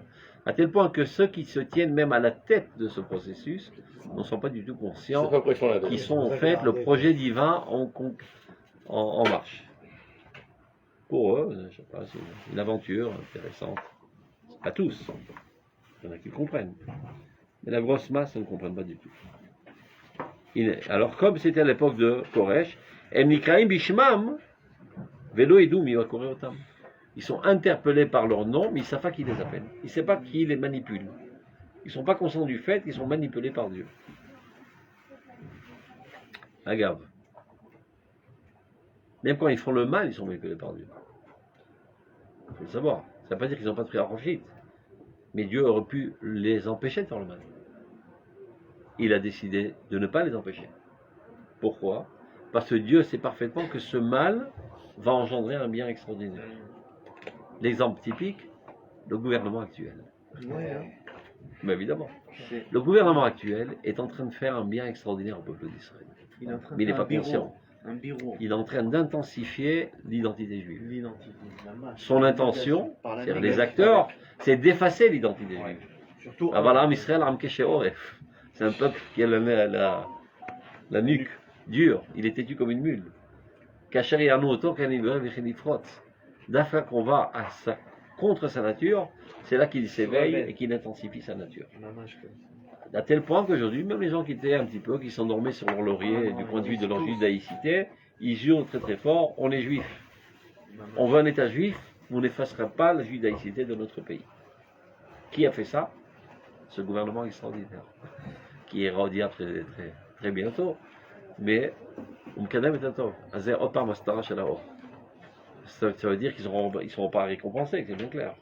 Speaker 1: À tel point que ceux qui se tiennent même à la tête de ce processus ne sont pas du tout conscients qu'ils sont en fait le projet divin en marche. Pour eux, je ne sais pas, c'est une aventure intéressante. Pas tous. Il y en a qui comprennent. Mais la grosse masse ne comprennent pas du tout. Alors, comme c'était à l'époque de Koresh, Emnikraim Bishmam, Velo Edum Yoakore Otam. Ils sont interpellés par leur nom, mais ils ne savent pas qui les appelle. Ils ne savent pas qui les manipule. Ils ne sont pas conscients du fait qu'ils sont manipulés par Dieu. Agave. Même quand ils font le mal, ils sont manipulés par Dieu. Il faut le savoir. Ça ne veut pas dire qu'ils n'ont pas pris en profit. Mais Dieu aurait pu les empêcher de faire le mal. Il a décidé de ne pas les empêcher. Pourquoi? Parce que Dieu sait parfaitement que ce mal va engendrer un bien extraordinaire. L'exemple typique, le gouvernement actuel. Mais évidemment. Le gouvernement actuel est en train de faire un bien extraordinaire au peuple d'Israël. Mais il n'est pas conscient. Il est en train d'intensifier l'identité juive. Son intention, c'est-à-dire les acteurs, c'est d'effacer l'identité juive. Avalam Israël Amkeshe Oref. C'est un peuple qui a la nuque dure. Il est têtu comme une mule. Kachari Anu Oto Kanibere Vichinifrot. D'afin qu'on va contre sa nature, c'est là qu'il s'éveille et qu'il intensifie sa nature. À tel point qu'aujourd'hui, même les gens qui étaient un petit peu, qui s'endormaient sur leur laurier du point de vue de leur judaïcité, ils jurent très très fort, on est juif. On veut un État juif, on n'effacera pas la judaïcité de notre pays. Qui a fait ça? Ce gouvernement extraordinaire, qui ira très, très, très bientôt. Mais, ça veut dire qu'ils ne seront pas récompensés, c'est bien clair.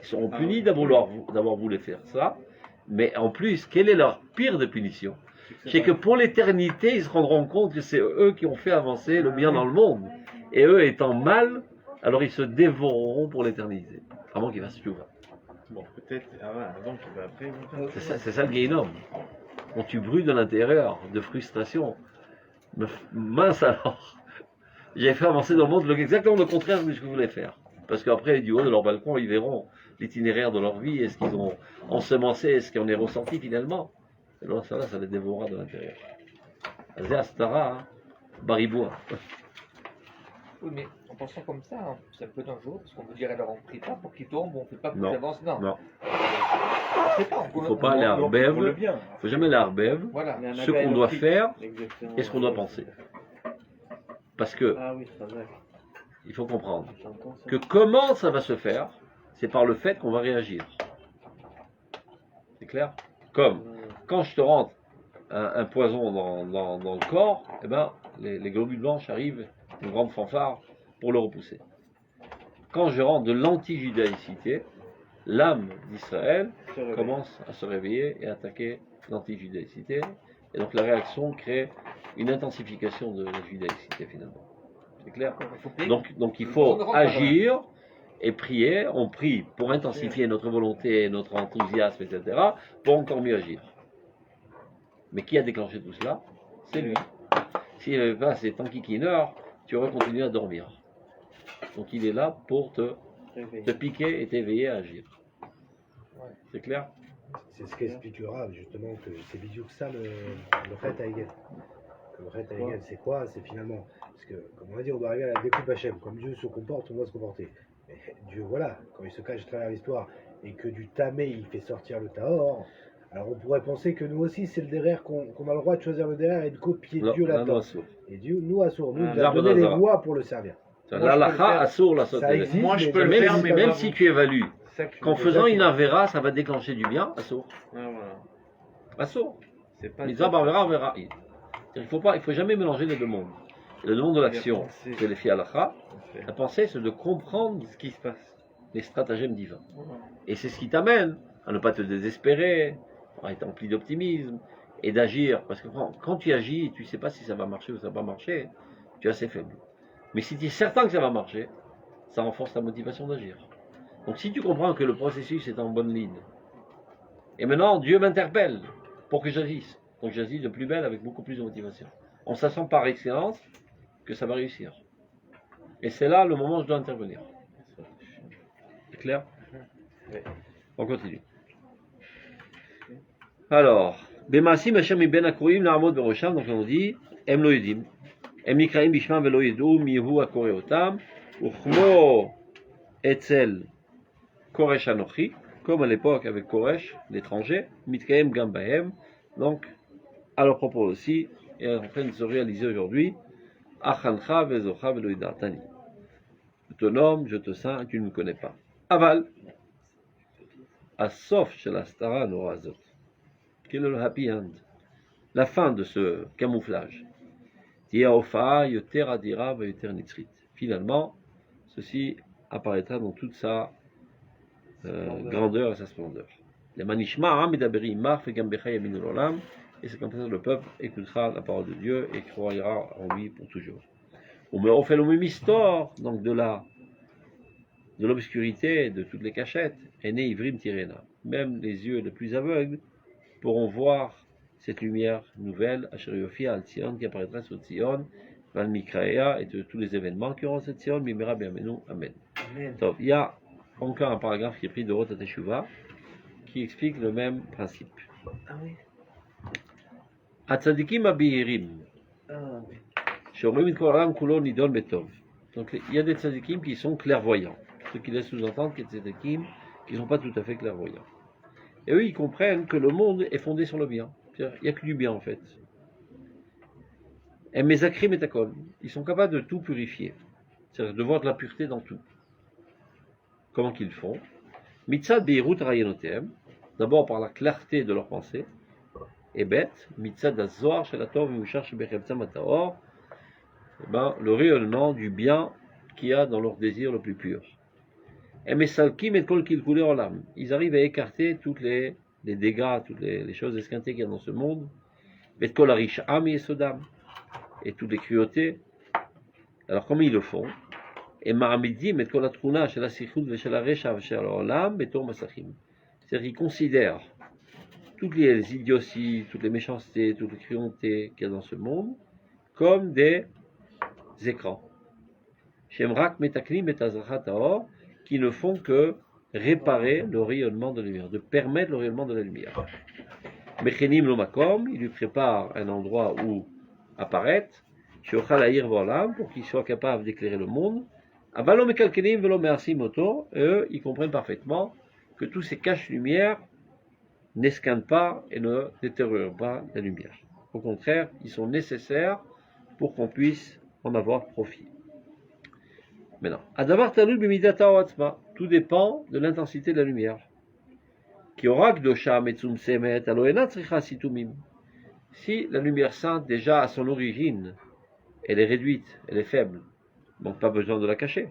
Speaker 1: Ils seront punis d'avoir voulu faire ça, mais en plus, quelle est leur pire de punition? C'est que pour l'éternité, ils se rendront compte que c'est eux qui ont fait avancer le bien dans le monde. Et eux étant mal, alors ils se dévoreront pour l'éternité. Avant qu'ils fassent tout.
Speaker 5: Bon, peut-être avant qu'il va après.
Speaker 1: C'est ça le Guéhinnom. Quand tu brûles de l'intérieur, de frustration. Mince alors. J'ai fait avancer dans le monde exactement le contraire de ce que je voulais faire. Parce qu'après, du haut de leur balcon, ils verront l'itinéraire de leur vie, est-ce qu'ils ont ensemencé, est-ce qu'on est ressorti finalement. Et alors ça les dévorera de l'intérieur. C'est Astara, hein, Bariboua.
Speaker 6: Oui, mais en pensant comme ça, hein, c'est un peu dangereux, parce qu'on vous dirait alors on ne prie pas pour qu'ils tombent, on ne fait pas pour qu'ils avancent. Non.
Speaker 1: Il ne faut pas aller à Arbev, il ne faut jamais aller à Arbev.
Speaker 6: Voilà.
Speaker 1: Ce qu'on doit faire et ce qu'on doit penser. Parce que, il faut comprendre que comment ça va se faire, c'est par le fait qu'on va réagir. C'est clair? Comme quand je te rentre un poison dans le corps, eh ben, les globules blanches arrivent, une grande fanfare, pour le repousser. Quand je rentre de l'anti-judaïcité, l'âme d'Israël commence à se réveiller et à attaquer l'anti-judaïcité. Et donc la réaction crée une intensification de la judaïcité finalement. C'est clair? Donc il faut agir et prier. On prie pour intensifier notre volonté, notre enthousiasme, etc. pour encore mieux agir. Mais qui a déclenché tout cela? C'est lui. S'il n'y avait pas ces tankikineurs, tu aurais continué à dormir. Donc il est là pour te piquer et t'éveiller à agir. C'est clair?
Speaker 2: C'est ce qu'expliquera justement que c'est vidéo que ça le Chet Haegel. Le Chet Haegel, c'est quoi? C'est finalement, parce que comme on a dit, on doit arriver à la découpe Hachem. Comme Dieu se comporte, on doit se comporter. Mais Dieu, voilà, quand il se cache à travers l'histoire et que du tamé il fait sortir le tahor, alors on pourrait penser que nous aussi c'est le derrière qu'on a le droit de choisir le derrière et de copier Dieu là-dedans. Et Dieu, nous Assour, nous nous a donné les voies pour le servir.
Speaker 1: L'alacha Assour la sauter.
Speaker 5: Moi je peux le faire, mais
Speaker 1: même si tu évalues qu'en faisant une avera, ça va déclencher du bien, Assour. Assour.
Speaker 5: C'est pas
Speaker 1: Il ne faut jamais mélanger les deux mondes. Le monde de l'action, c'est les fialacha. La pensée, c'est de comprendre ce qui se passe, les stratagèmes divins. Et c'est ce qui t'amène à ne pas te désespérer, à être empli d'optimisme et d'agir. Parce que quand tu agis, tu ne sais pas si ça va marcher ou ça va pas marcher, tu es assez faible. Mais si tu es certain que ça va marcher, ça renforce ta motivation d'agir. Donc si tu comprends que le processus est en bonne ligne, et maintenant Dieu m'interpelle pour que j'agisse, donc j'agis de plus belle avec beaucoup plus de motivation. On s'assent par excellence que ça va réussir. Et c'est là le moment où je dois intervenir. C'est clair? On continue. Alors, Bemasim Hashem ben Akurim Na'amod Berosham, donc on dit, Em lo yedim, Em nikraim bishmam velo yedu mihu akore otam, uchmo etzel Koresh Anochi, comme à l'époque avec Koresh, l'étranger, Mitkaem Gambahem, donc à leur propos aussi, et en train de se réaliser aujourd'hui, Achancha vezocha velo yidartani. Je te nomme, je te sains, tu ne me connais pas. Aval, Asof shel Astara Norazot. Quel est le happy end? La fin de ce camouflage. Finalement, ceci apparaîtra dans toute sa grandeur et sa splendeur. Et c'est comme ça que le peuple écoutera la parole de Dieu et croira en lui pour toujours. On fait le même histoire, donc de l'obscurité, de toutes les cachettes, est né Ivrim Tirena. Même les yeux les plus aveugles pourront voir cette lumière nouvelle, Asheriophia al Tzion, qui apparaîtra sur Tzion, Val Mikraïa, et de tous les événements qui auront cette Tzion, Mimera Biamenu, Amen. Donc, il y a encore un paragraphe qui est pris de Roth Teshuvah, qui explique le même principe. Atzadikim abihirim, Shorim koram kulon nidon betov. Donc, il y a des tzadikim qui sont clairvoyants, ce qui laisse sous-entendre qu'il y a des tzadikim qui ne sont pas tout à fait clairvoyants. Et eux, ils comprennent que le monde est fondé sur le bien. Il n'y a que du bien, en fait. Et Mezakrim et Takol, ils sont capables de tout purifier. C'est-à-dire de voir de la pureté dans tout. Comment qu'ils font? Mitzad beirut rayenotem, d'abord par la clarté de leur pensée. Et bête, mitzad azoar shelator v'ushar shebechemtzam ataor, le rayonnement du bien qu'il y a dans leur désir le plus pur. Et Mesalkim et Kol Kilkulé Olam. Ils arrivent à écarter tous les dégâts, toutes les choses esquintées qu'il y a dans ce monde. Et Kol Arish Am Yesodam. Et toutes les cruautés. Alors comment ils le font? Et Maramidim et Kol Atruna Shel Asichut Veshel Areshav Shel Olam Betor Masachim. C'est-à-dire qu'ils considèrent toutes les idioties, toutes les méchancetés, toutes les cruautés qu'il y a dans ce monde comme des écrans. Shemrak Metaklim et Azrachat Taor, qui ne font que réparer le rayonnement de la lumière, de permettre le rayonnement de la lumière. Mechenim Lomakom, il lui prépare un endroit où apparaître, Shochal Aïr Volam, pour qu'il soit capable d'éclairer le monde. Avalo Mekalkelim Velo Me'asim Oto, eux, ils comprennent parfaitement que tous ces caches-lumières n'escantent pas et ne détériorent pas la lumière. Au contraire, ils sont nécessaires pour qu'on puisse en avoir profit. Maintenant, Adavar Talul Bimidata Oatzma, tout dépend de l'intensité de la lumière. Qui aura Kdosha Metzum Semet Aloena Tzricha Situmim. Si la lumière sainte, déjà à son origine, elle est réduite, elle est faible, donc pas besoin de la cacher.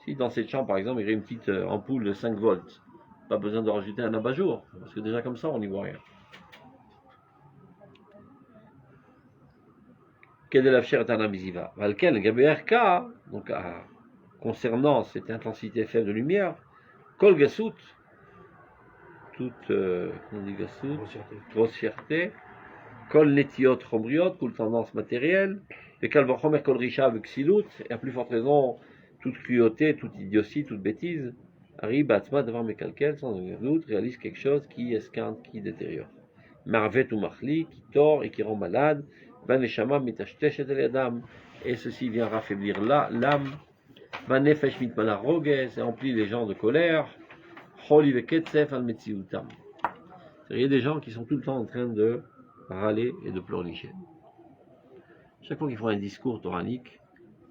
Speaker 1: Si dans cette chambre, par exemple, il y a une petite ampoule de 5 volts, pas besoin de rajouter un abat-jour, parce que déjà comme ça, on n'y voit rien. Quel est l'affaire d'un amisiva? Valken, GBRK, donc concernant cette intensité faible de lumière, Kol Gasout, toute, comment on dit Gasout, grossièreté, Kol Netiot Chomriot, toute tendance matérielle, et Kalvachomer Kol Risha Vuxilut, et à plus forte raison, toute cruauté, toute idiotie, toute bêtise, arrive Batzma devant Mekalkel, sans aucun doute, réalise quelque chose qui esquinte, qui détériore. Marvet ou Machli, qui tord et qui rend malade, Vaneshama Mitashtesh et Adam, et ceci vient raffaiblir l'âme, Vanefesh Mitmana Roges, et emplit les gens de colère, Choli Veketsef al Metziutam. Il y a des gens qui sont tout le temps en train de râler et de pleurnicher. Chaque fois qu'ils font un discours toranique,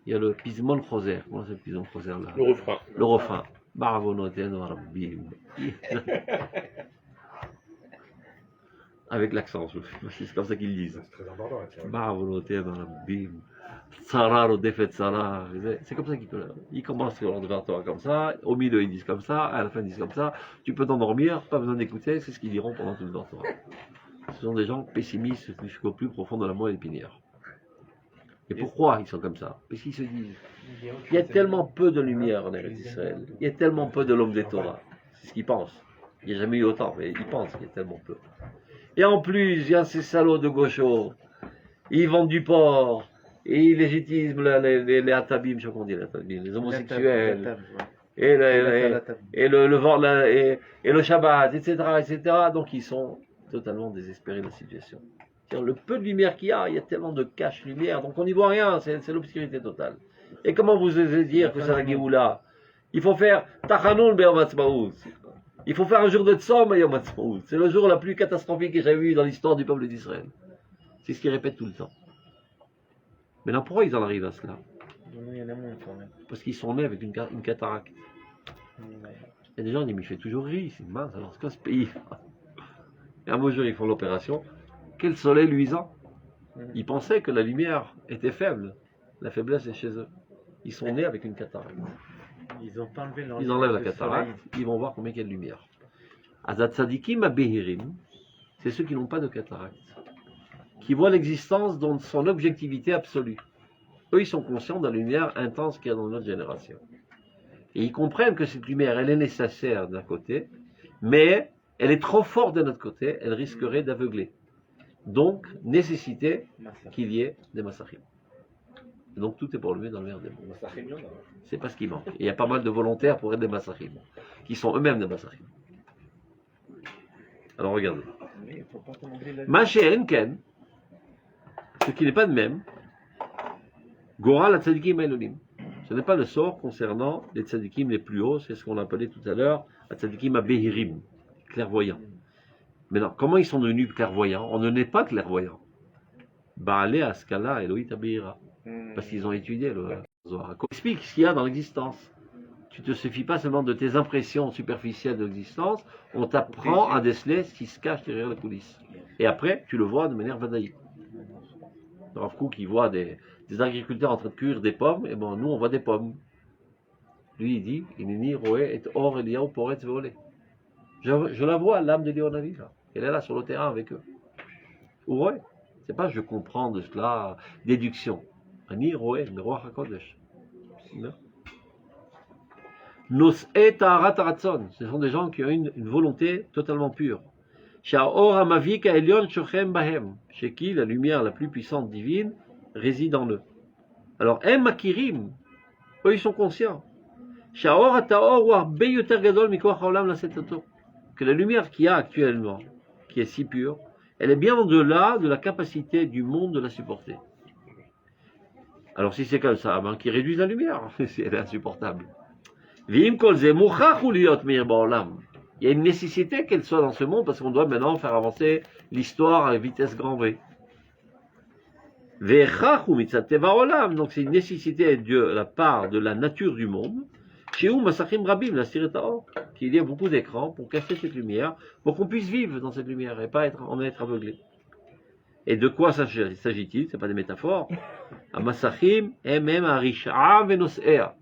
Speaker 1: il y a le Pismon Choser. Comment c'est le Pismon Choser là?
Speaker 4: Le refrain.
Speaker 1: Le refrain. Baravonoten Rabbim. Avec l'accent, c'est comme ça qu'ils disent.
Speaker 2: C'est très important.
Speaker 1: Baravonoten Rabbim. Tsara, Defet Tsara. C'est comme ça qu'ils commencent leur répertoire comme ça. Au milieu, ils disent comme ça. À la fin, ils disent comme ça. Tu peux t'endormir, pas besoin d'écouter. C'est ce qu'ils diront pendant tout le répertoire. Ce sont des gens pessimistes jusqu'au plus profond de la moelle épinière. Et pourquoi ils sont comme ça? Parce qu'ils se disent, il y a tellement peu de lumière en Eretz Israël, il y a tellement peu de l'homme des Torah. C'est ce qu'ils pensent. Il n'y a jamais eu autant, mais ils pensent qu'il y a tellement peu. Et en plus, il y a ces salauds de gauchos, ils vendent du porc, et ils légitisent les atabim, je sais pas comment on dit les atabim, les homosexuels, et le Shabbat, etc. Donc ils sont totalement désespérés de la situation. Le peu de lumière qu'il y a tellement de cache-lumière, donc on n'y voit rien, c'est l'obscurité totale. Et comment vous osez dire que c'est la Géoula? Il faut faire Tachanun Be'yom Ha'atzmaut. Il faut faire un jour de Tzom Be'yom Ha'atzmaut. C'est le jour le plus catastrophique que j'ai vu dans l'histoire du peuple d'Israël. C'est ce qu'ils répètent tout le temps. Maintenant, pourquoi ils en arrivent à cela?
Speaker 5: Il y en a moins quand même.
Speaker 1: Parce qu'ils sont nés avec une cataracte. Il y a des gens qui disent, mais il fait toujours rire, c'est mince, alors c'est quoi ce pays? Et un beau jour, ils font l'opération. Quel soleil luisant! Ils pensaient que la lumière était faible. La faiblesse est chez eux. Ils sont nés avec une cataracte.
Speaker 5: Ils ont pas enlevé leur
Speaker 1: Ils enlèvent la cataracte, ils vont voir combien il y a de lumière. Azat Tzadikim Abehirim, c'est ceux qui n'ont pas de cataracte, qui voient l'existence dans son objectivité absolue. Eux, ils sont conscients de la lumière intense qu'il y a dans notre génération. Et ils comprennent que cette lumière, elle est nécessaire d'un côté, mais elle est trop forte de notre côté, elle risquerait d'aveugler. Donc, nécessité qu'il y ait des massachim. Donc, tout est pour le mieux dans le meilleur des mondes. C'est pas ce qui manque. Et il y a pas mal de volontaires pour être des massachim, qui sont eux-mêmes des massachim. Alors, regardez. Maché Enken, ce qui n'est pas de même, Gora la tzadikim elonim. Ce n'est pas le sort concernant les tzadikim les plus hauts, c'est ce qu'on appelait tout à l'heure, la tzadikim abehirim, clairvoyants. Maintenant, comment ils sont devenus clairvoyants? On ne naît pas clairvoyant. Baalé Askala Elohit Abehira. Parce qu'ils ont étudié le Zohar. Explique ce qu'il y a dans l'existence. Tu ne te suffis pas seulement de tes impressions superficielles de l'existence, on t'apprend à déceler ce qui se cache derrière la coulisse. Et après, tu le vois de manière vadaïque. Rav Kook, il voit des agriculteurs en train de cueillir des pommes, et bon, nous on voit des pommes. lui il dit, Inini roé et or Eliyahu poretz veolé. Je la vois, l'âme de Léonavi, là. Elle est là sur le terrain avec eux. Ouais. C'est pas je comprends de cela, déduction. Ani roé, mais roi HaKodesh. Non. Nos et ta'arat haratzon. Ce sont des gens qui ont une volonté totalement pure. Sha'or hamavik ha'elyon shochem bahem. Chez qui la lumière la plus puissante divine réside en eux. Alors, em makirim, eux ils sont conscients. Sha'or ha'ta'or wa harbe yoter gadol mikoach ha'olam lasetoto. Que la lumière qu'il y a actuellement, qui est si pure, elle est bien au-delà de la capacité du monde de la supporter. Alors si c'est comme ça, ben, qu'ils réduisent la lumière, elle est insupportable. V'im kol ze muchach hu liot meir ba'olam. Il y a une nécessité qu'elle soit dans ce monde parce qu'on doit maintenant faire avancer l'histoire à vitesse grand V. Ve'echach hu mitzat teva olam. Donc c'est une nécessité de la part de la nature du monde. Chez Masachim Rabim, la Siretaor, qu'il y a beaucoup d'écrans pour cacher cette lumière, pour qu'on puisse vivre dans cette lumière et pas en être aveuglé. Et de quoi s'agit-il? Ce n'est pas des métaphores. Masachim, MM, Arisha, Venosea.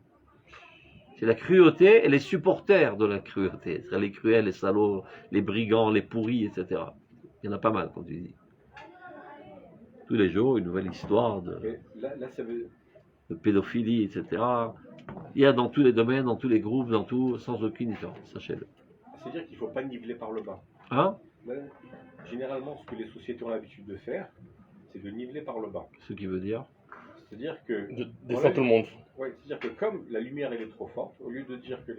Speaker 1: C'est la cruauté et les supporters de la cruauté. C'est-à-dire les cruels, les salauds, les brigands, les pourris, etc. Il y en a pas mal, comme tu dis. Tous les jours, une nouvelle histoire de pédophilie, etc. Il y a dans tous les domaines, dans tous les groupes, dans tout, sans aucune différence, sachez-le.
Speaker 3: C'est-à-dire qu'il ne faut pas niveler par le bas.
Speaker 1: Hein?
Speaker 3: Généralement, ce que les sociétés ont l'habitude de faire, c'est de niveler par le bas.
Speaker 1: Ce qui veut dire?
Speaker 3: C'est-à-dire que...
Speaker 4: Descendre tout le monde.
Speaker 3: Oui, c'est-à-dire que comme la lumière elle est trop forte, au lieu de dire que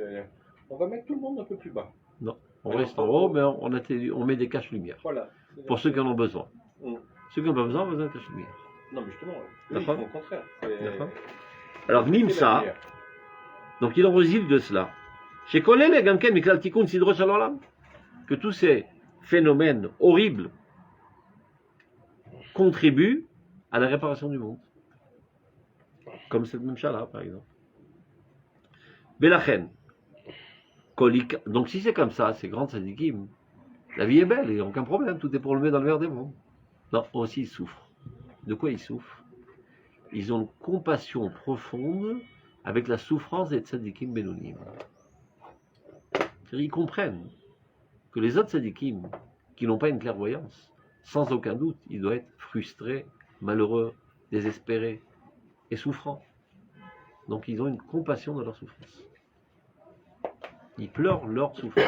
Speaker 3: on va mettre tout le monde un peu plus bas.
Speaker 1: Non, on reste en haut, mais on met des caches-lumières.
Speaker 3: Voilà.
Speaker 1: Pour ceux qui en ont besoin.
Speaker 3: Mm.
Speaker 1: Ceux qui n'ont pas besoin, ont besoin de caches-lumières.
Speaker 3: Non, mais justement, eux, ils
Speaker 1: D'accord.
Speaker 3: font le contraire.
Speaker 1: D'accord. Alors,
Speaker 3: C'est la
Speaker 1: Nimsa,
Speaker 3: lumière.
Speaker 1: donc il en résulte de cela. Chez Kolel et Gamken, Miklal Tikkun Sidro Shalom, que tous ces phénomènes horribles contribuent à la réparation du monde. Comme cette même chala, par exemple. Belachen. Donc si c'est comme ça, ces grandes sadikim, la vie est belle, il n'y a aucun problème, tout est pour le mettre dans le verre des mondes. Non, aussi ils souffrent. De quoi ils souffrent? Ils ont une compassion profonde avec la souffrance des tzadikim bénonim. Ils comprennent que les autres tzadikim, qui n'ont pas une clairvoyance, sans aucun doute, ils doivent être frustrés, malheureux, désespérés et souffrants. Donc ils ont une compassion de leur souffrance. Ils pleurent leur souffrance.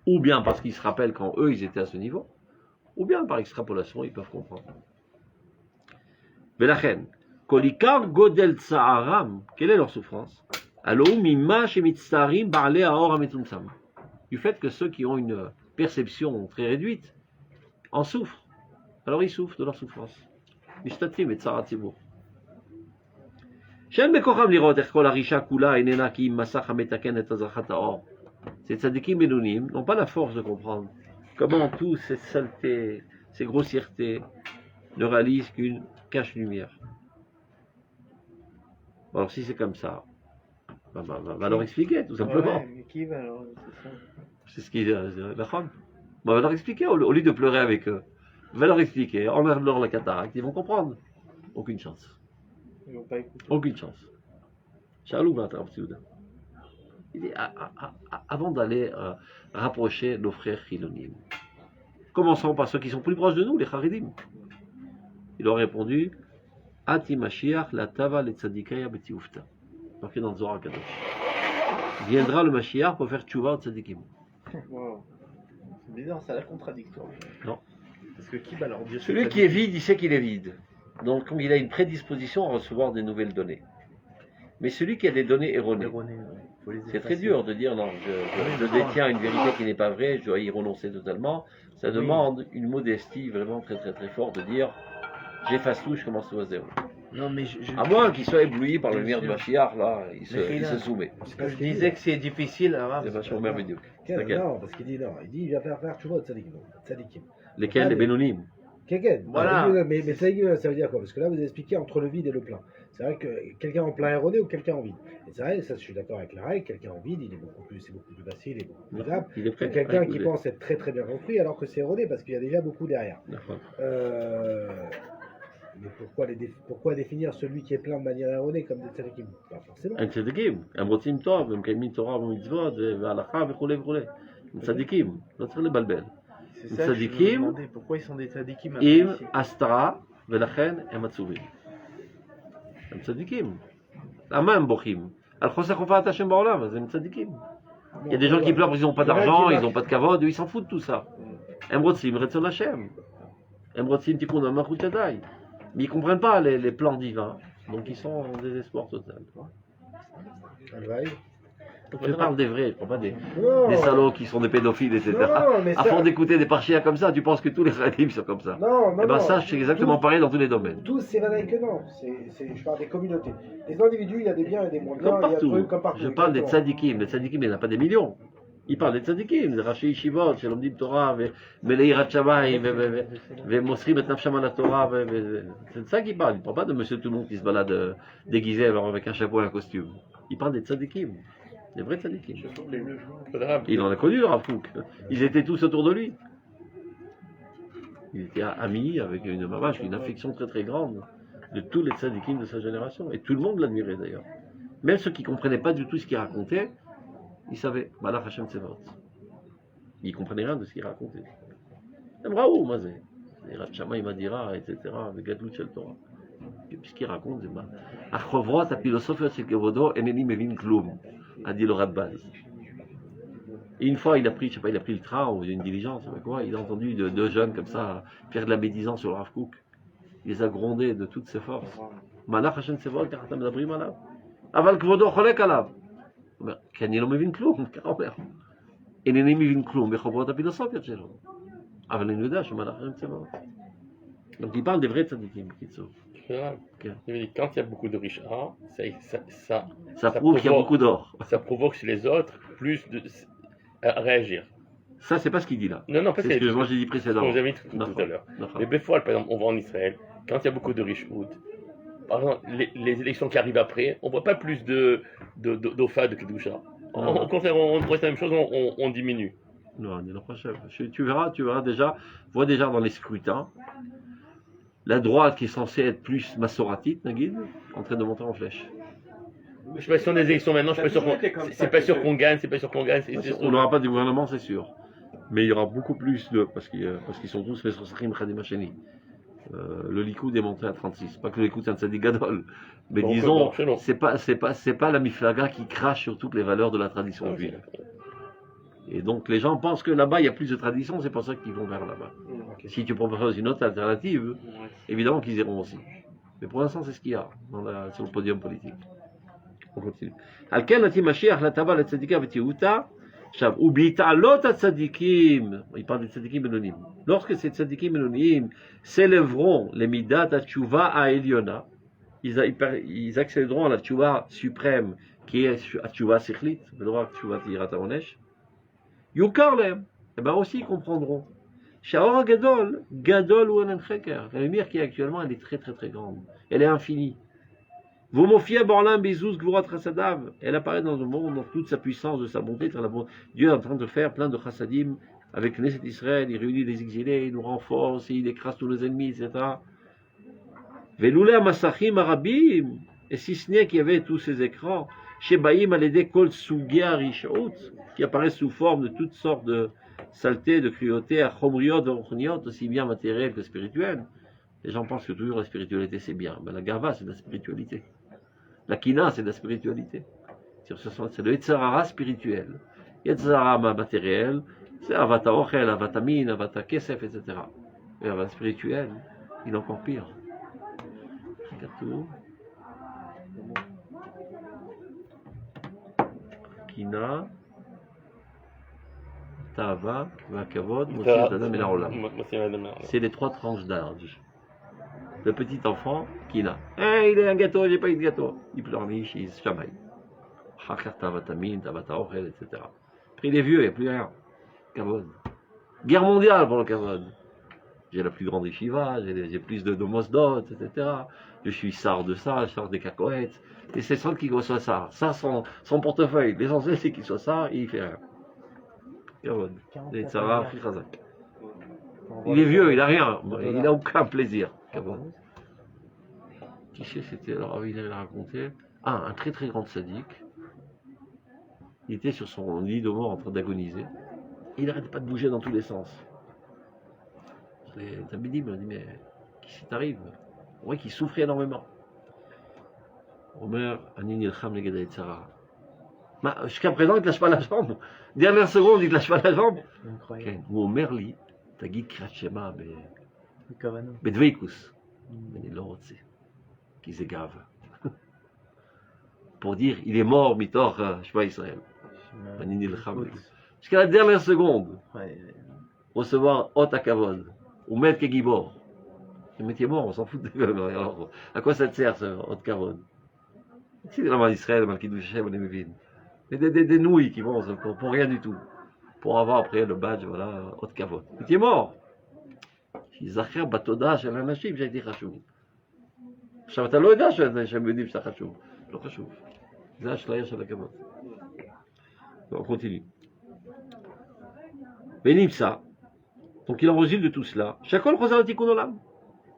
Speaker 1: Ou bien parce qu'ils se rappellent quand eux ils étaient à ce niveau, ou bien par extrapolation ils peuvent comprendre. Belachen, kolikar godel tsaaram, quelle est leur souffrance? Du fait que ceux qui ont une perception très réduite en souffrent. Alors ils souffrent de leur souffrance. Mishtatim et tsaratzibur. Shem bekocham lirot ech kol harisha kula enena ki masach hametaken et azachat haor. Ces tzadikim benunim n'ont pas la force de comprendre comment toute cette saleté, ces grossièretés ne réalisent qu'une cache-lumière. Alors si c'est comme ça, va leur expliquer tout simplement.
Speaker 5: Ouais, mais qui va alors, c'est ça.
Speaker 1: C'est ce qui la femme. Va leur expliquer au lieu de pleurer avec eux. Va leur expliquer, enlève-leur la cataracte, ils vont comprendre. Aucune chance.
Speaker 5: Ils vont pas écouter.
Speaker 1: Aucune chance. Charlou va Souda. Il dit, avant d'aller rapprocher nos frères chilonim, commençons par ceux qui sont plus proches de nous, les charidim. Il leur a répondu, Ati Mashiach la tava le tzadikaya betiufta. Marqué dans le Zohar Kadosh. Viendra le Mashiach pour faire tchouva au tzadikim.
Speaker 5: Wow. C'est bizarre, ça a l'air contradictoire.
Speaker 1: Non.
Speaker 5: Parce que qui va leur dire
Speaker 1: Celui qui est vide, il sait qu'il est vide. Donc il a une prédisposition à recevoir des nouvelles données. Mais celui qui a des données erronées, c'est très dur de dire non, je détiens une vérité qui n'est pas vraie, je dois y renoncer totalement. Ça demande une modestie vraiment très très très forte de dire j'efface tout, je commence tout à zéro.
Speaker 5: Non, mais
Speaker 1: À moins qu'il soit ébloui par la lumière du Mashiach, là, il se soumet.
Speaker 5: je disais que c'est difficile, Arabe.
Speaker 1: C'est vachement merveilleux.
Speaker 2: Non, parce qu'il dit non, il vient faire tchouva au tzadikim.
Speaker 1: Lesquels? Les bénonymes.
Speaker 2: Quelqu'un.
Speaker 5: Voilà.
Speaker 2: Mais tzadikim, ça veut dire quoi? Parce que là, vous expliquez entre le vide et le plein. C'est vrai que quelqu'un en plein erroné ou quelqu'un en vide. Et c'est vrai, ça, je suis d'accord avec la règle. Quelqu'un en vide, c'est beaucoup plus facile et beaucoup plus simple.
Speaker 1: Il est prêt.
Speaker 2: Que quelqu'un qui pense être très très bien construit alors que c'est erroné parce qu'il y a déjà beaucoup derrière. Mais pourquoi définir celui qui est plein de manière erronée comme des tzadikim? Pas forcément.
Speaker 1: הם צדיקים, הם רוצים טוב, הם מקיימים תורה ומצוות והלכה וכולי וכולי. הם צדיקים, לא צריך לבלבל.
Speaker 5: C'est ça que je me
Speaker 1: Tzadikim,
Speaker 5: demandais, pourquoi ils sont des tzadikim
Speaker 1: עם
Speaker 5: ici?
Speaker 1: הסתרה, ולכן הם עצובים. הם צדיקים. למה הם בוכים? על חוסר הופעת השם בעולם, אז הם צדיקים. Il y a des gens qui pleurent parce qu'ils n'ont pas d'argent, ils n'ont pas de kavod, ils s'en foutent de tout ça. הם רוצים רצון השם. הם רוצים תיקון המלכות ידיים. Mais ils ne comprennent pas les plans divins, donc ils sont en désespoir total. Je parle des vrais, je ne parle pas des salauds qui sont des pédophiles, etc.
Speaker 2: Non, mais
Speaker 1: À force d'écouter des parchias comme ça, tu penses que tous les khadim sont comme ça.
Speaker 2: Non,
Speaker 1: Eh ben sache, c'est exactement pareil dans tous les domaines.
Speaker 2: Tous, c'est vrai que non. Je parle des communautés. Les individus, il y a des biens et des moins biens.
Speaker 1: Comme
Speaker 2: Il y a
Speaker 1: partout.
Speaker 2: trucs comme partout.
Speaker 1: Je parle des
Speaker 2: exactement.
Speaker 1: tzadikim. Les tzadikim, il n'y en a pas des millions. Il parle des tzadikim, des Rashi Yeshivot, של לומדים תורה, ומלאירת שמיים, ומוסרים את נפשם על התורה, c'est de ça qu'il parle. Il ne parle pas de monsieur tout le monde qui se balade déguisé alors avec un chapeau et un costume. Il parle des tzadikim, des vrais tzadikim. Il en a connu le Rav Kook. Ils étaient tous autour de lui. Il était ami avec une mamache, une affection très très grande de tous les tzadikim de sa génération. Et tout le monde l'admirait d'ailleurs. Même ceux qui ne comprenaient pas du tout ce qu'il racontait, ils savaient. Malach Hashem Tsevot. Ils ne comprenaient rien de ce qu'il racontait. Même Raoult, Mazé. Rat Shamaï Madira, etc. Le Gadlut Shel Torah. Puis ce qu'il raconte, c'est Achrovrot, la philosophie de Kevodo, Eneni Mevin Kloum, a dit le Radbaz. Et une fois, il a pris le train ou une diligence, je sais pas quoi, il a entendu deux jeunes comme ça faire de la médisance sur le Rav Kook. Il les a grondés de toutes ses forces. Malach Hashem Tsevot, car אתה מדברים עליו. אבל כבודו חולק עליו. הוא אומר, כי אני לא מבין כלום, ככה אומר. אינני מבין כלום בחוברות הפילוסופיות שלו. אבל אני יודע שמלאך השם צבאות. Donc il parle des vrais tzadikim, Kitso.
Speaker 4: Quand il y a beaucoup de riches,
Speaker 1: Ça prouve qu'il y a beaucoup d'or.
Speaker 4: Ça provoque chez les autres plus de à réagir.
Speaker 1: Ça, c'est pas ce qu'il dit là.
Speaker 4: Non,
Speaker 1: C'est ce que moi j'ai dit précédemment.
Speaker 4: Vous avez dit tout à l'heure. Mais Béfoal, par exemple, on va en Israël, quand il y a beaucoup de riches, par exemple, les élections qui arrivent après, on ne voit pas plus d'Ofa, de Kedusha. Au contraire, on voit la même chose, on diminue.
Speaker 1: Non, on est la prochaine. Tu verras déjà, vois déjà dans les scrutins, la droite qui est censée être plus massoratite, Naguid, en train de monter en flèche.
Speaker 4: Je suis pas sûr des élections maintenant, je suis pas sûr qu'on gagne, c'est pas sûr qu'on gagne.
Speaker 1: On n'aura pas de gouvernement, c'est sûr. Mais il y aura beaucoup plus parce qu'ils sont tous Mesrosachim Khadim Hasheni. Le Likoud est monté à 36. Pas que le Likoud c'est un tzadik gadol, mais bon, disons, c'est pas la miflaga qui crache sur toutes les valeurs de la tradition juive. Et donc les gens pensent que là-bas il y a plus de tradition, c'est pour ça qu'ils vont vers là-bas. Si tu proposes une autre alternative, évidemment qu'ils iront aussi. Mais pour l'instant c'est ce qu'il y a sur le podium politique. On continue. Al-Ken Nati Mashiach la Tava la Tzadika V'Tiuta. Il parle des tzadikim anonymes. Lorsque ces tzadikim anonymes s'élèveront les midat à tchouva à Eliona, ils accéderont à la tchouva suprême qui est à tchouva sikhlit, le droit à tchouva tirata onesh. Yukarlem, et bien aussi ils comprendront. Sha'or gadol, gadol ou enencheker. La lumière qui est actuellement, elle est très très très grande. Elle est infinie. Vomofia Borlam Bezuz Gvurat Chassadav, elle apparaît dans le monde dans toute sa puissance, de sa bonté. Dieu est en train de faire plein de chassadim avec Knesset Israël, il réunit les exilés, il nous renforce, il écrase tous nos ennemis, etc. Veloulé Masachim Arabim, et si ce n'est qu'il y avait tous ces écrans, Shebaïm Alédé Kol Sugia Rishaut, qui apparaissent sous forme de toutes sortes de saletés, de cruautés, à Chomriot, de Ronchniot, aussi bien matérielles que spirituelles. Les gens pensent que toujours la spiritualité c'est bien. Ben, la gava c'est de la spiritualité. La kina c'est de la spiritualité. C'est le Yetzirara spirituel. Yetzirara matériel, c'est avata ochel, avata min, avata kesef, etc. Et avata spirituel, il est encore pire. Kina, Tava, Vakavod, Moshe Adam et la Olam. C'est les trois tranches d'âge. Le petit enfant, Kina. Il est un gâteau, j'ai pas eu de gâteau. Il pleurniche, il se chamaille. Etc. Après, il est vieux, il n'y a plus rien. Kavod. Guerre mondiale pour le Kavod. J'ai la plus grande yeshiva, j'ai plus de mosdot, etc. Je suis sar de ça, je sors des cacahuètes. Et c'est ça qui reçoit ça. Ça, son portefeuille. L'essentiel, c'est qu'il soit ça et il fait rien. Kavod. Il est vieux, il n'a rien. Il n'a aucun plaisir. Kavod. Qui c'est, c'était, alors il a raconté, un très très grand sadique. Il était sur son lit de mort en train d'agoniser. Il n'arrêtait pas de bouger dans tous les sens. Les Tabidim m'ont dit, mais qu'est-ce qui t'arrive? On voit qu'il souffrait énormément. Omer, Anin Yilcham Neged Hayetzara. Jusqu'à présent, il ne te lâche pas la jambe. Dernière seconde, il ne te lâche pas la jambe.
Speaker 5: Incroyable.
Speaker 1: Ou Omer li, תגיד קריאת שמע
Speaker 5: בכוונה.
Speaker 1: בדבקות. אני לא רוצה, כי זה גאווה. Pour dire, il est mort, מתוך שמע ישראל. ואני נלחם בזה. Jusqu'à la dernière seconde, recevoir אות הכבוד. הוא מת כגיבור. Le métier mort, on s'en fout de alors, à quoi ça te sert, ce אות כבוד? Si c'est la main d'Israël, mal Kiddush Hashem, on est mévine. Mais des nouilles qui vont pour rien du tout. Pour avoir après le badge, voilà, אות כבוד. métier mort. שיזכר בתודעה של אנשים שהייתי חשוב. עכשיו אתה לא יודע שהם יודעים שאתה חשוב. לא חשוב. זה האשליה של הכבוד. On continue. Benimsa. Donc il en résulte de tout cela. Chacun חוזר לתיקון עולם.